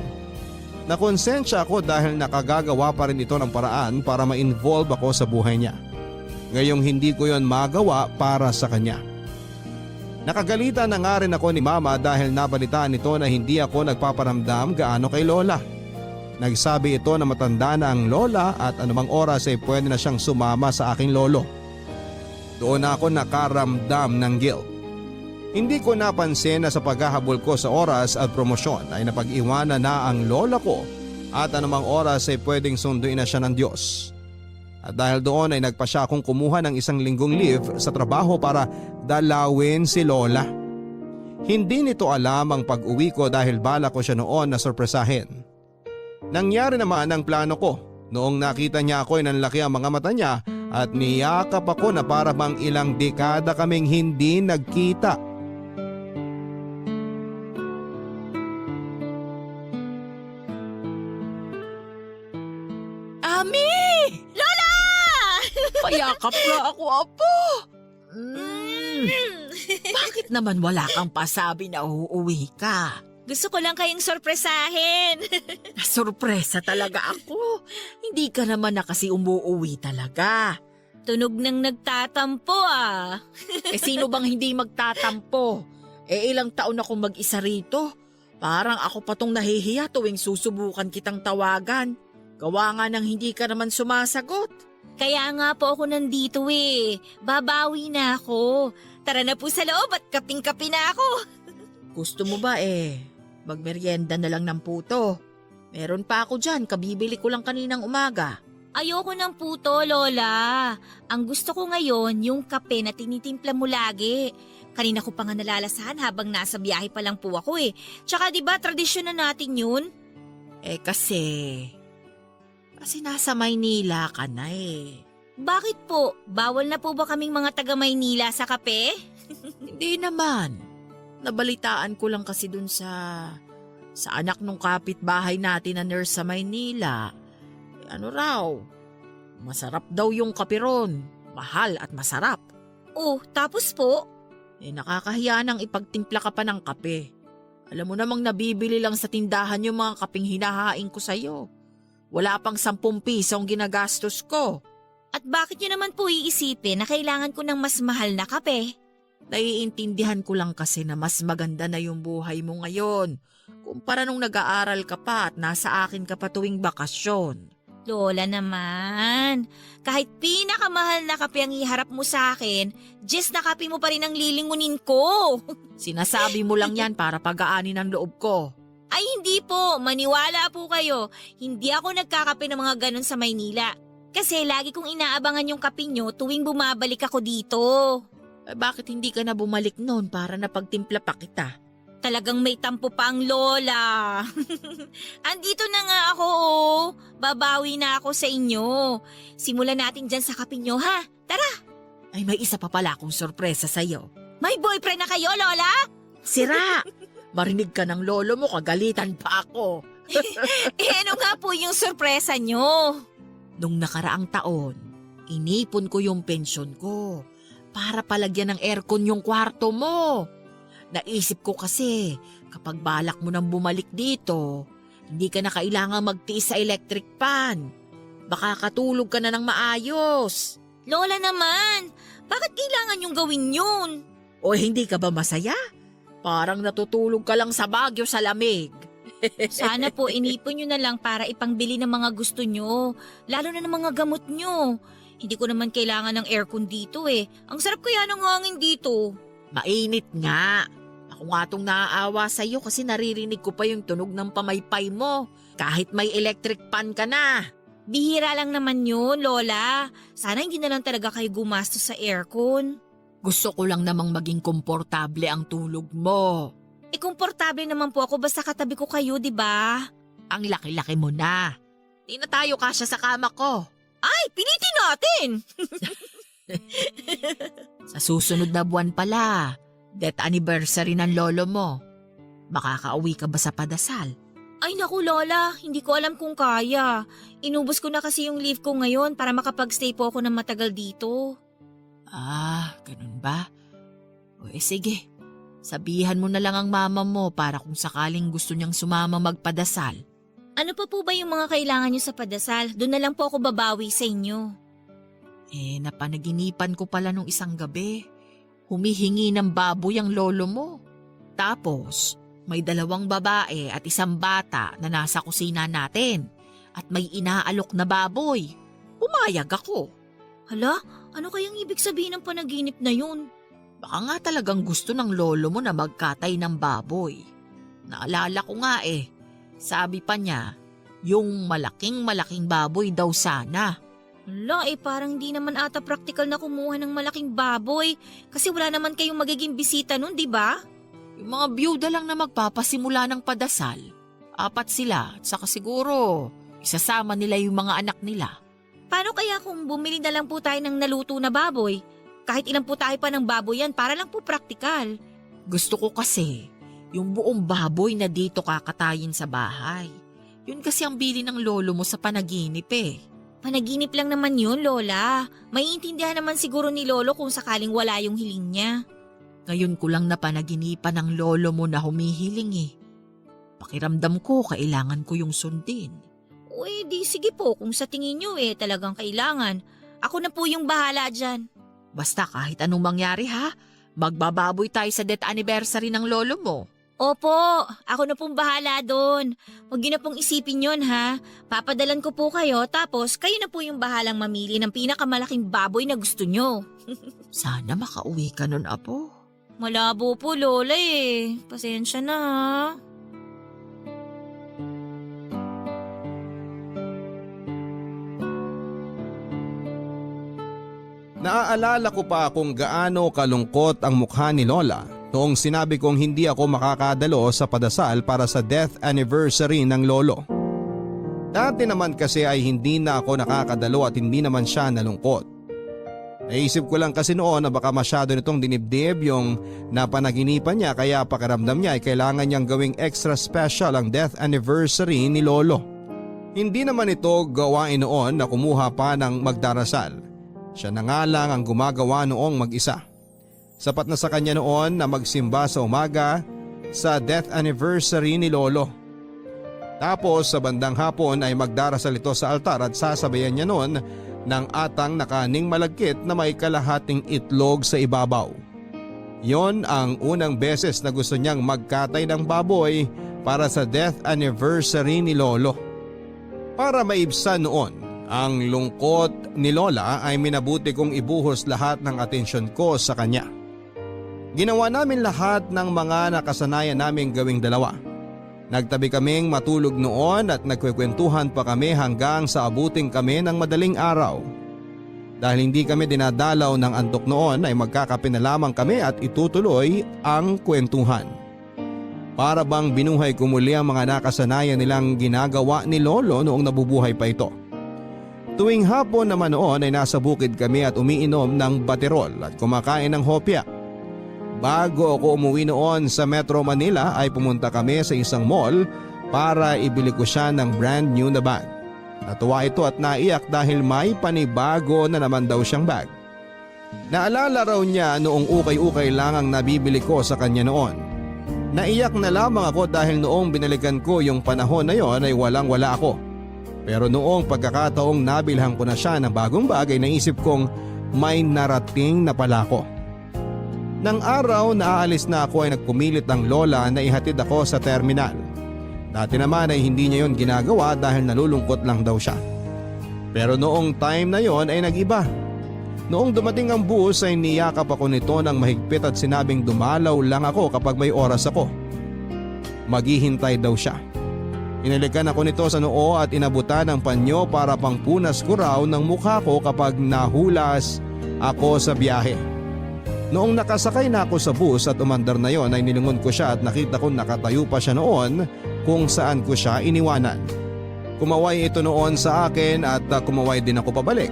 Nakonsensya ako dahil nakagagawa pa rin ito ng paraan para ma-involve ako sa buhay niya. Ngayong hindi ko yon magawa para sa kanya. Nakagalitan na nga rin ako ni mama dahil nabalitaan nito na hindi ako nagpaparamdam gaano kay lola. Nagsabi ito na matanda na ang lola at anumang oras ay pwede na siyang sumama sa aking lolo. Doon ako nakaramdam ng guilt. Hindi ko napansin na sa paghahabol ko sa oras at promosyon ay napag-iwanan na ang lola ko at anumang oras ay pwedeng sunduin na siya ng Diyos. At dahil doon ay nagpa siya akong kumuha ng 1 linggong leave sa trabaho para dalawin si lola. Hindi nito alam ang pag-uwi ko dahil bala ko siya noon na sorpresahin. Nangyari naman ang plano ko. Noong nakita niya ako ay nanlaki ang mga mata niya at niyakap ako na para bang ilang dekada kaming hindi nagkita. Ami! Lola! Payakap na ako, apo! Bakit naman wala kang pasabi na uuwi ka? Gusto ko lang kayong sorpresahin. Sorpresa talaga ako. Hindi ka naman na kasi umuuwi talaga. Tunog nang nagtatampo ah. Sino bang hindi magtatampo? Ilang taon akong mag-isa rito. Parang ako pa tong nahihiya tuwing susubukan kitang tawagan. Gawa nga nang hindi ka naman sumasagot. Kaya nga po ako nandito eh. Babawi na ako. Tara na po sa loob at kaping-kapi na ako. Gusto mo ba magmeryenda na lang ng puto? Meron pa ako dyan, kabibili ko lang kaninang umaga. Ayoko ng puto, Lola. Ang gusto ko ngayon, yung kape na tinitimpla mo lagi. Kanina ko pa nga nalalasahan habang nasa biyahe pa lang po ako eh. Tsaka diba tradisyon na natin yun? Kasi nasa Maynila ka na eh. Bakit po? Bawal na po ba kaming mga taga Maynila sa kape? Hindi naman. Nabalitaan ko lang kasi dun sa anak nung kapitbahay natin na nurse sa Maynila. Ano raw? Masarap daw yung kape ron. Mahal at masarap. Oh, tapos po? Nakakahiya nang ipagtimpla ka pa ng kape. Alam mo namang nabibili lang sa tindahan yung mga kapeng hinahain ko sa'yo. Wala pang 10 piso ang ginagastos ko. At bakit nyo naman po iisipin na kailangan ko ng mas mahal na kape? Naiintindihan ko lang kasi na mas maganda na yung buhay mo ngayon kumpara nung nag-aaral ka pa at nasa akin ka pa tuwing bakasyon. Lola naman, kahit pinakamahal na kape ang iharap mo sa akin, just na kape mo pa rin ang lilingunin ko. Sinasabi mo lang yan para pagaanin ang loob ko. Ay hindi po, maniwala po kayo. Hindi ako nagkakape ng mga ganon sa Maynila. Kasi lagi kong inaabangan yung kape nyo tuwing bumabalik ako dito. Bakit hindi ka na bumalik noon para napagtimpla pa kita? Talagang may tampo pa ang lola. Andito na nga ako oh. Babawi na ako sa inyo. Simulan natin dyan sa kape nyo ha. Tara! Ay may isa pa pala akong sorpresa sa'yo. May boyfriend na kayo, Lola? Sira! Marinig ka ng lolo mo, kagalitan pa ako. Ano nga po yung sorpresa nyo? Nung nakaraang taon, inipon ko yung pensyon ko para palagyan ng aircon yung kwarto mo. Naisip ko kasi, kapag balak mo nang bumalik dito, hindi ka na kailangan magtiis sa electric pan. Baka katulog ka na ng maayos. Lola naman, bakit kailangan yung gawin yun? O hindi ka ba masaya? Parang natutulog ka lang sa Baguio sa lamig. Sana po inipon nyo na lang para ipangbili ng mga gusto nyo, lalo na ng mga gamot nyo. Hindi ko naman kailangan ng aircon dito eh. Ang sarap kaya ng hangin dito. Mainit nga. Ako nga tong naaawa sa'yo kasi naririnig ko pa yung tunog ng pamaypay mo. Kahit may electric fan ka na. Bihira lang naman yun, Lola. Sana hindi na lang talaga kayo gumastos sa aircon. Gusto ko lang namang maging komportable ang tulog mo. Komportable naman po ako basta katabi ko kayo, di ba? Ang laki-laki mo na. Di na tayo kasya sa kama ko. Ay, pilitin natin! Sa susunod na buwan pala, death anniversary ng lolo mo. Makakauwi ka ba sa padasal? Ay naku, Lola, hindi ko alam kung kaya. Inubos ko na kasi yung leave ko ngayon para makapag-stay po ako ng matagal dito. Ah, ganun ba? O sige, sabihan mo na lang ang mama mo para kung sakaling gusto niyang sumama magpadasal. Ano pa po ba yung mga kailangan nyo sa padasal? Doon na lang po ako babawi sa inyo. Napanaginipan ko pala nung isang gabi. Humihingi ng baboy ang lolo mo. Tapos, may 2 babae at 1 bata na nasa kusina natin. At may inaalok na baboy. Pumayag ako. Hala, ano kayang ibig sabihin ng panaginip na yun? Baka nga talagang gusto ng lolo mo na magkatay ng baboy. Naalala ko nga Sabi pa niya, yung malaking baboy daw sana. Hala, parang di naman ata praktikal na kumuha ng malaking baboy kasi wala naman kayong magiging bisita nun, di ba? Yung mga byuda lang na magpapasimula ng padasal. 4 sila at saka siguro isasama nila yung mga anak nila. Paano kaya kung bumili na lang po tayo ng naluto na baboy? Kahit ilang po tayo pa ng baboy yan para lang po praktikal. Gusto ko kasi yung buong baboy na dito kakatayin sa bahay. Yun kasi ang bili ng lolo mo sa panaginip Panaginip lang naman yun, Lola. Maiintindihan naman siguro ni Lolo kung sakaling wala yung hiling niya. Ngayon ko lang napanaginipan ng lolo mo na humihiling Pakiramdam ko kailangan ko yung sundin. Uy, di sige po kung sa tingin nyo talagang kailangan. Ako na po yung bahala dyan. Basta kahit anong mangyari magbababoy tayo sa death anniversary ng lolo mo. Opo, ako na pong bahala doon. Huwag nyo na pong isipin yun Papadalan ko po kayo tapos kayo na po yung bahalang mamili ng pinakamalaking baboy na gusto nyo. Sana makauwi ka nun, Apo. Malabo po, Lola Pasensya na Naaalala ko pa kung gaano kalungkot ang mukha ni Lola noong sinabi kong hindi ako makakadalo sa padasal para sa death anniversary ng lolo. Dati naman kasi ay hindi na ako nakakadalo at hindi naman siya nalungkot. Naisip ko lang kasi noon na baka masyado nitong dinibdib yung napanaginipan niya kaya pakiramdam niya ay kailangan niyang gawing extra special ang death anniversary ni lolo. Hindi naman ito gawain noon na kumuha pa ng magdarasal. Siya na nga lang ang gumagawa noong mag-isa. Sapat na sa kanya noon na magsimba sa umaga sa death anniversary ni lolo. Tapos sa bandang hapon ay magdarasal ito sa altar at sasabayan niya noon ng atang na kaning malagkit na may kalahating itlog sa ibabaw. Yon ang unang beses na gusto niyang magkatay ng baboy para sa death anniversary ni lolo. Para maibsan noon ang lungkot ni Lola ay minabuti kong ibuhos lahat ng atensyon ko sa kanya. Ginawa namin lahat ng mga nakasanayan naming gawing dalawa. Nagtabi kaming matulog noon at nagkwekwentuhan pa kami hanggang sa abuting kami ng madaling araw. Dahil hindi kami dinadalaw ng antok noon ay magkakape na lamang kami at itutuloy ang kwentuhan. Para bang binuhay ko muli ang mga nakasanayan nilang ginagawa ni lolo noong nabubuhay pa ito. Tuwing hapon naman noon ay nasa bukid kami at umiinom ng baterol at kumakain ng hopya. Bago ako umuwi noon sa Metro Manila ay pumunta kami sa isang mall para ibili ko siya ng brand new na bag. Natuwa ito at naiyak dahil may panibago na naman daw siyang bag. Naalala raw niya noong ukay-ukay lang ang nabibili ko sa kanya noon. Naiyak na lamang ako dahil noong binalikan ko yung panahon na yon ay walang-wala ako. Pero noong pagkakataong nabilhan ko na siya ng bagong bag ay naisip kong may narating na pala ako. Nang araw na aalis na ako ay nagpumilit ang lola na ihatid ako sa terminal. Dati naman ay hindi niya yon ginagawa dahil nalulungkot lang daw siya. Pero noong time na yon ay nag-iba. Noong dumating ang bus ay niyakap ako nito ng mahigpit at sinabing dumalaw lang ako kapag may oras ako. Maghihintay daw siya. Inilikan ako nito sa noo at inabutan ng panyo para pangpunas ko raw ng mukha ko kapag nahulas ako sa biyahe. Noong nakasakay na ako sa bus at umandar na yon ay nilingon ko siya at nakita ko nakatayo pa siya noon kung saan ko siya iniwanan. Kumaway ito noon sa akin at kumaway din ako pabalik.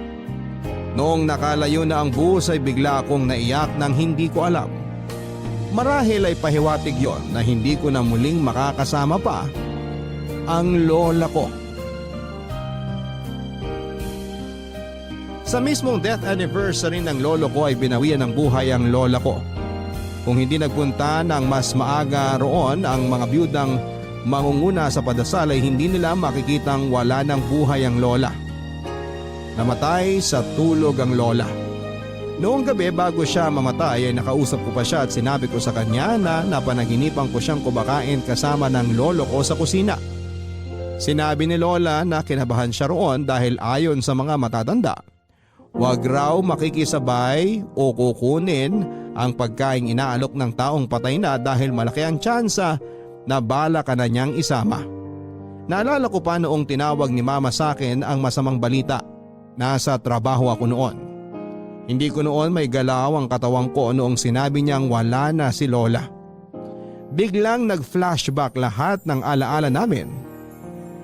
Noong nakalayo na ang bus ay bigla akong naiyak nang hindi ko alam. Marahil ay pahiwatig yon na hindi ko na muling makakasama pa ang lola ko. Sa mismong death anniversary ng lolo ko ay binawian ng buhay ang lola ko. Kung hindi nagpunta ng mas maaga roon ang mga biyudang mangunguna sa padasal ay hindi nila makikitang wala ng buhay ang lola. Namatay sa tulog ang lola. Noong gabi bago siya mamatay ay nakausap ko pa siya at sinabi ko sa kanya na napanaginipan ko siyang kumakain kasama ng lolo ko sa kusina. Sinabi ni lola na kinabahan siya roon dahil ayon sa mga matatanda, huwag raw makikisabay o kukunin ang pagkaing inaalok ng taong patay na dahil malaki ang tsansa na bala ka na niyang isama. Naalala ko pa noong tinawag ni mama sa akin ang masamang balita. Nasa trabaho ako noon. Hindi ko noon may galaw ang katawang ko noong sinabi niyang wala na si lola. Biglang nag-flashback lahat ng alaala namin.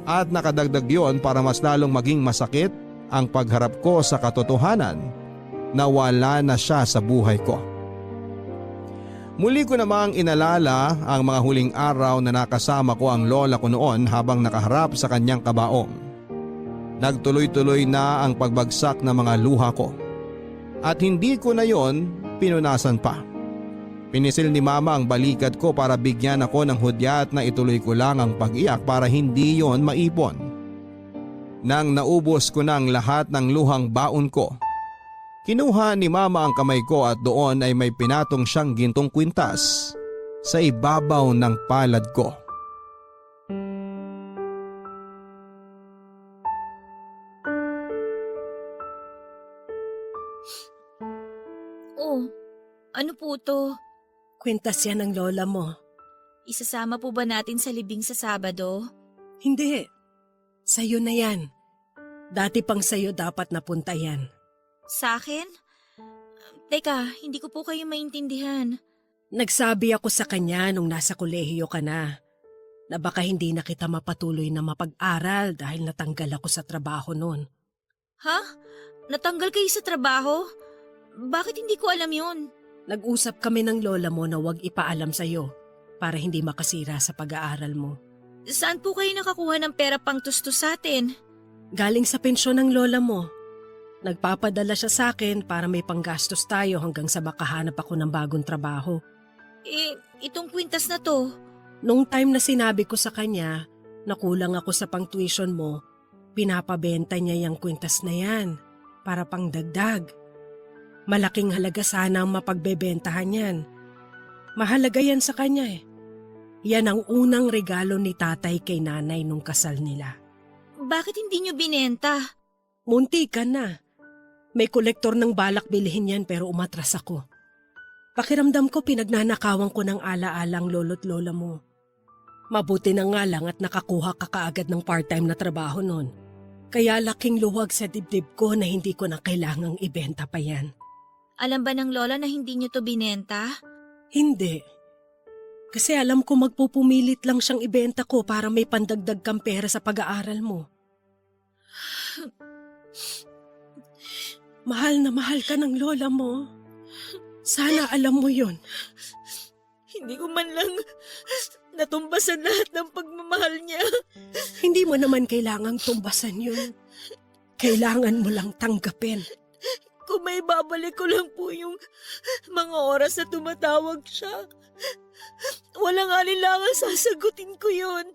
At nakadagdag yon para mas lalong maging masakit ang pagharap ko sa katotohanan na wala na siya sa buhay ko. Muli ko namang inalala ang mga huling araw na nakasama ko ang lola ko noon habang nakaharap sa kanyang kabaong. Nagtuloy-tuloy na ang pagbagsak ng mga luha ko. At hindi ko na yon pinunasan pa. Pinisil ni mama ang balikat ko para bigyan ako ng hudyat na ituloy ko lang ang pag-iyak para hindi yon maipon. Nang naubos ko ng lahat ng luhang baon ko, kinuha ni mama ang kamay ko at doon ay may pinatong siyang gintong kwintas sa ibabaw ng palad ko. Oh, ano po to? Kwintas yan ng lola mo. Isasama po ba natin sa libing sa Sabado? Hindi. Sa'yo na yan. Dati pang sa'yo dapat napunta yan. Sa akin? Teka, hindi ko po kayo maintindihan. Nagsabi ako sa kanya nung nasa kolehiyo ka na baka hindi na kita mapatuloy na mapag-aral dahil natanggal ako sa trabaho noon. Ha? Natanggal kayo sa trabaho? Bakit hindi ko alam yun? Nag-usap kami ng lola mo na huwag ipaalam sa'yo para hindi makasira sa pag-aaral mo. Saan po kayo nakakuha ng pera pang tustos sa atin? Galing sa pensyon ng lola mo. Nagpapadala siya sa akin para may panggastos tayo hanggang sa makahanap ako ng bagong trabaho. Itong kwintas na to. Nung time na sinabi ko sa kanya na kulang ako sa pang-tuition mo, pinapabenta niya yung kwintas na yan para pangdagdag. Malaking halaga sana ang mapagbebentahan yan. Mahalaga yan sa kanya eh. Yan ang unang regalo ni tatay kay nanay nung kasal nila. Bakit hindi nyo binenta? Munti ka na. May kolektor ng balak bilhin yan pero umatras ako. Pakiramdam ko pinagnanakawan ko ng ala-alang lolo't lola mo. Mabuti na nga lang at nakakuha ka kaagad ng part-time na trabaho noon. Kaya laking luwag sa dibdib ko na hindi ko na kailangang ibenta pa yan. Alam ba ng lola na hindi nyo to binenta? Hindi. Kasi alam ko magpupumilit lang siyang ibenta ko para may pandagdag kang pera sa pag-aaral mo. Mahal na mahal ka ng lola mo. Sana alam mo yon. Hindi ko man lang natumbasan lahat ng pagmamahal niya. Hindi mo naman kailangang tumbasan yun. Kailangan mo lang tanggapin. Kung may babalik ko lang po yung mga oras na tumatawag siya. Walang alinlangan sasagutin ko yun.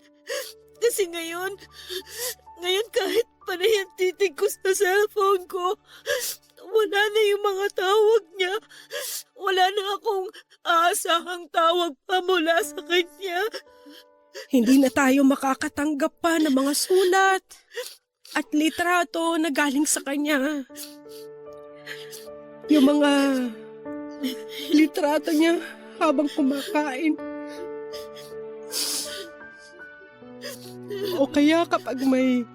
Kasi ngayon kahit panay ang titig ko sa cellphone ko, wala na yung mga tawag niya. Wala na akong aasahang tawag pa mula sa kanya. Hindi na tayo makakatanggap pa ng mga sulat at litrato na galing sa kanya. Yung mga litrato niya habang kumakain. O kaya kapag may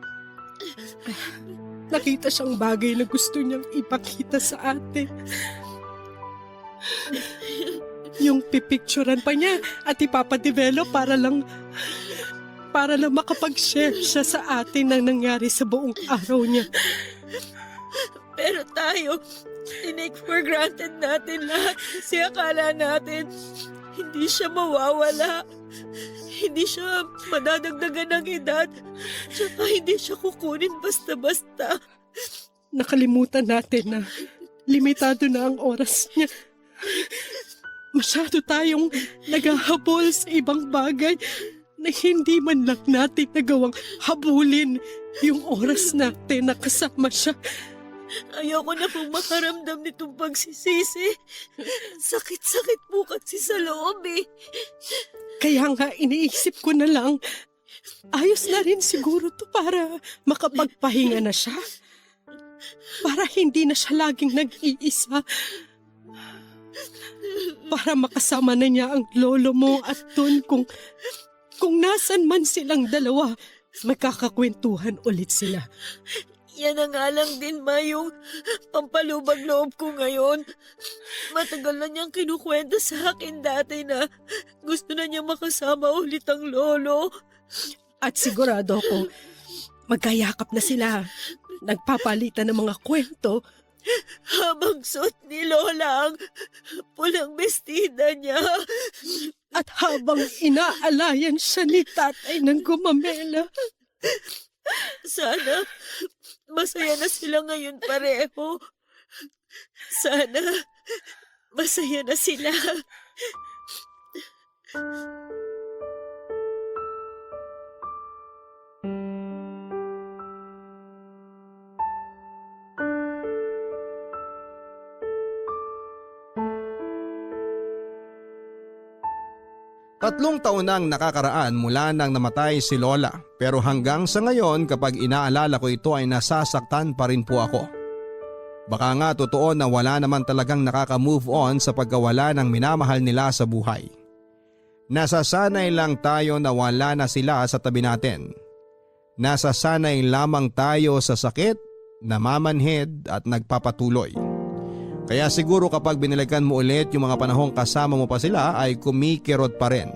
nakita siyang bagay na gusto niyang ipakita sa atin. Yung pipicturan pa niya at ipapadevelop para lang makapag-share siya sa atin ng nangyari sa buong araw niya. Pero tayo, tinake for granted natin lahat kasi akala natin hindi siya mawawala. Hindi siya madadagdagan ng edad. Tsaka hindi siya kukunin basta-basta. Nakalimutan natin na limitado na ang oras niya. Masyado tayong naghahabol sa ibang bagay na hindi man lang natin nagawang habulin yung oras natin na kasama siya. Ayoko na pong makaramdam nitong pagsisisi. Sakit-sakit po kasi sa loob eh. Kaya nga iniisip ko na lang, ayos na rin siguro to para makapagpahinga na siya. Para hindi na siya laging nag-iisa. Para makasama na niya ang lolo mo at Ton kung nasan man silang dalawa, magkakakwentuhan ulit sila. Yan na nga lang din, Ma, yung pampalubag loob ko ngayon. Matagal na niyang kinukwento sa akin dati na gusto na niya makasama ulit ang lolo. At sigurado ko, magkayakap na sila. Nagpapalitan ng mga kwento. Habang suot ni Lola ang pulang bestida niya. At habang inaalayan siya ni tatay ng gumamela. Sana masaya na sila ngayon pareho. Sana masaya na sila. Tatlong taon nang nakakaraan mula nang namatay si Lola, pero hanggang sa ngayon kapag inaalala ko ito ay nasasaktan pa rin po ako. Baka nga totoo na wala naman talagang nakaka-move on sa pagkawala ng minamahal nila sa buhay. Nasasanay lang tayo na wala na sila sa tabi natin. Nasasanay lamang tayo sa sakit, namamanhid at nagpapatuloy. Kaya siguro kapag binalikan mo ulit yung mga panahong kasama mo pa sila ay kumikirot pa rin.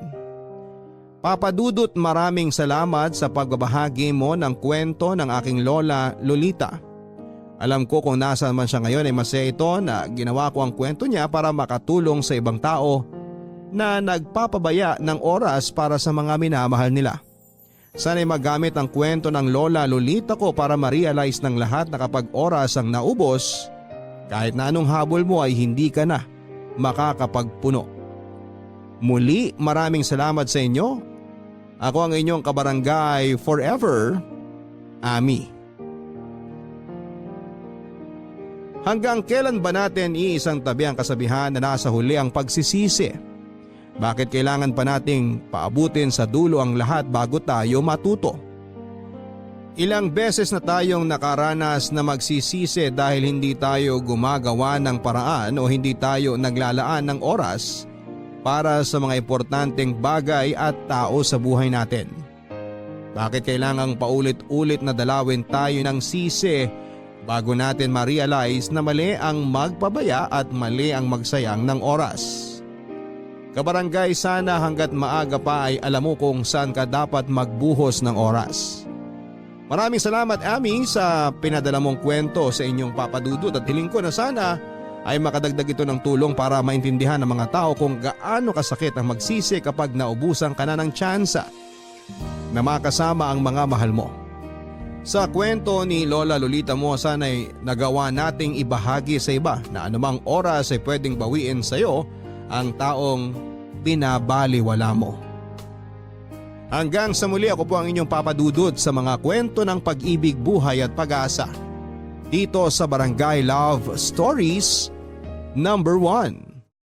Papa Dudut, maraming salamat sa pagbabahagi mo ng kwento ng aking lola Lolita. Alam ko kung nasaan man siya ngayon ay masaya ito na ginawa ko ang kwento niya para makatulong sa ibang tao na nagpapabaya ng oras para sa mga minamahal nila. Sana'y magamit ang kwento ng lola Lolita ko para ma-realize ng lahat na kapag oras ang naubos, kahit na anong habol mo ay hindi ka na makakapagpuno. Muli, maraming salamat sa inyo. Ako ang inyong kabarangay forever, Ami. Hanggang kailan ba natin iisang tabi ang kasabihan na nasa huli ang pagsisisi? Bakit kailangan pa nating paabutin sa dulo ang lahat bago tayo matuto? Ilang beses na tayong nakaranas na magsisisi dahil hindi tayo gumagawa ng paraan o hindi tayo naglalaan ng oras para sa mga importanteng bagay at tao sa buhay natin. Bakit kailangang paulit-ulit na dalawin tayo ng sisi bago natin ma-realize na mali ang magpabaya at mali ang magsayang ng oras? Kabarangay, sana hanggat maaga pa ay alam mo kung saan ka dapat magbuhos ng oras. Maraming salamat, Ami, sa pinadala mong kwento sa inyong Papa Dudut at hiling ko na sana ay makadagdag ito ng tulong para maintindihan ng mga tao kung gaano kasakit ang magsisi kapag naubusan ka na ng tsansa na makasama ang mga mahal mo. Sa kwento ni Lola Lolita mo, sana'y nagawa nating ibahagi sa iba na anumang oras ay pwedeng bawiin sa iyo ang taong binabaliwala mo. Hanggang sa muli, ako po ang inyong Papa Dudut sa mga kwento ng pag-ibig, buhay at pag-asa. dito sa Barangay Love Stories number 1.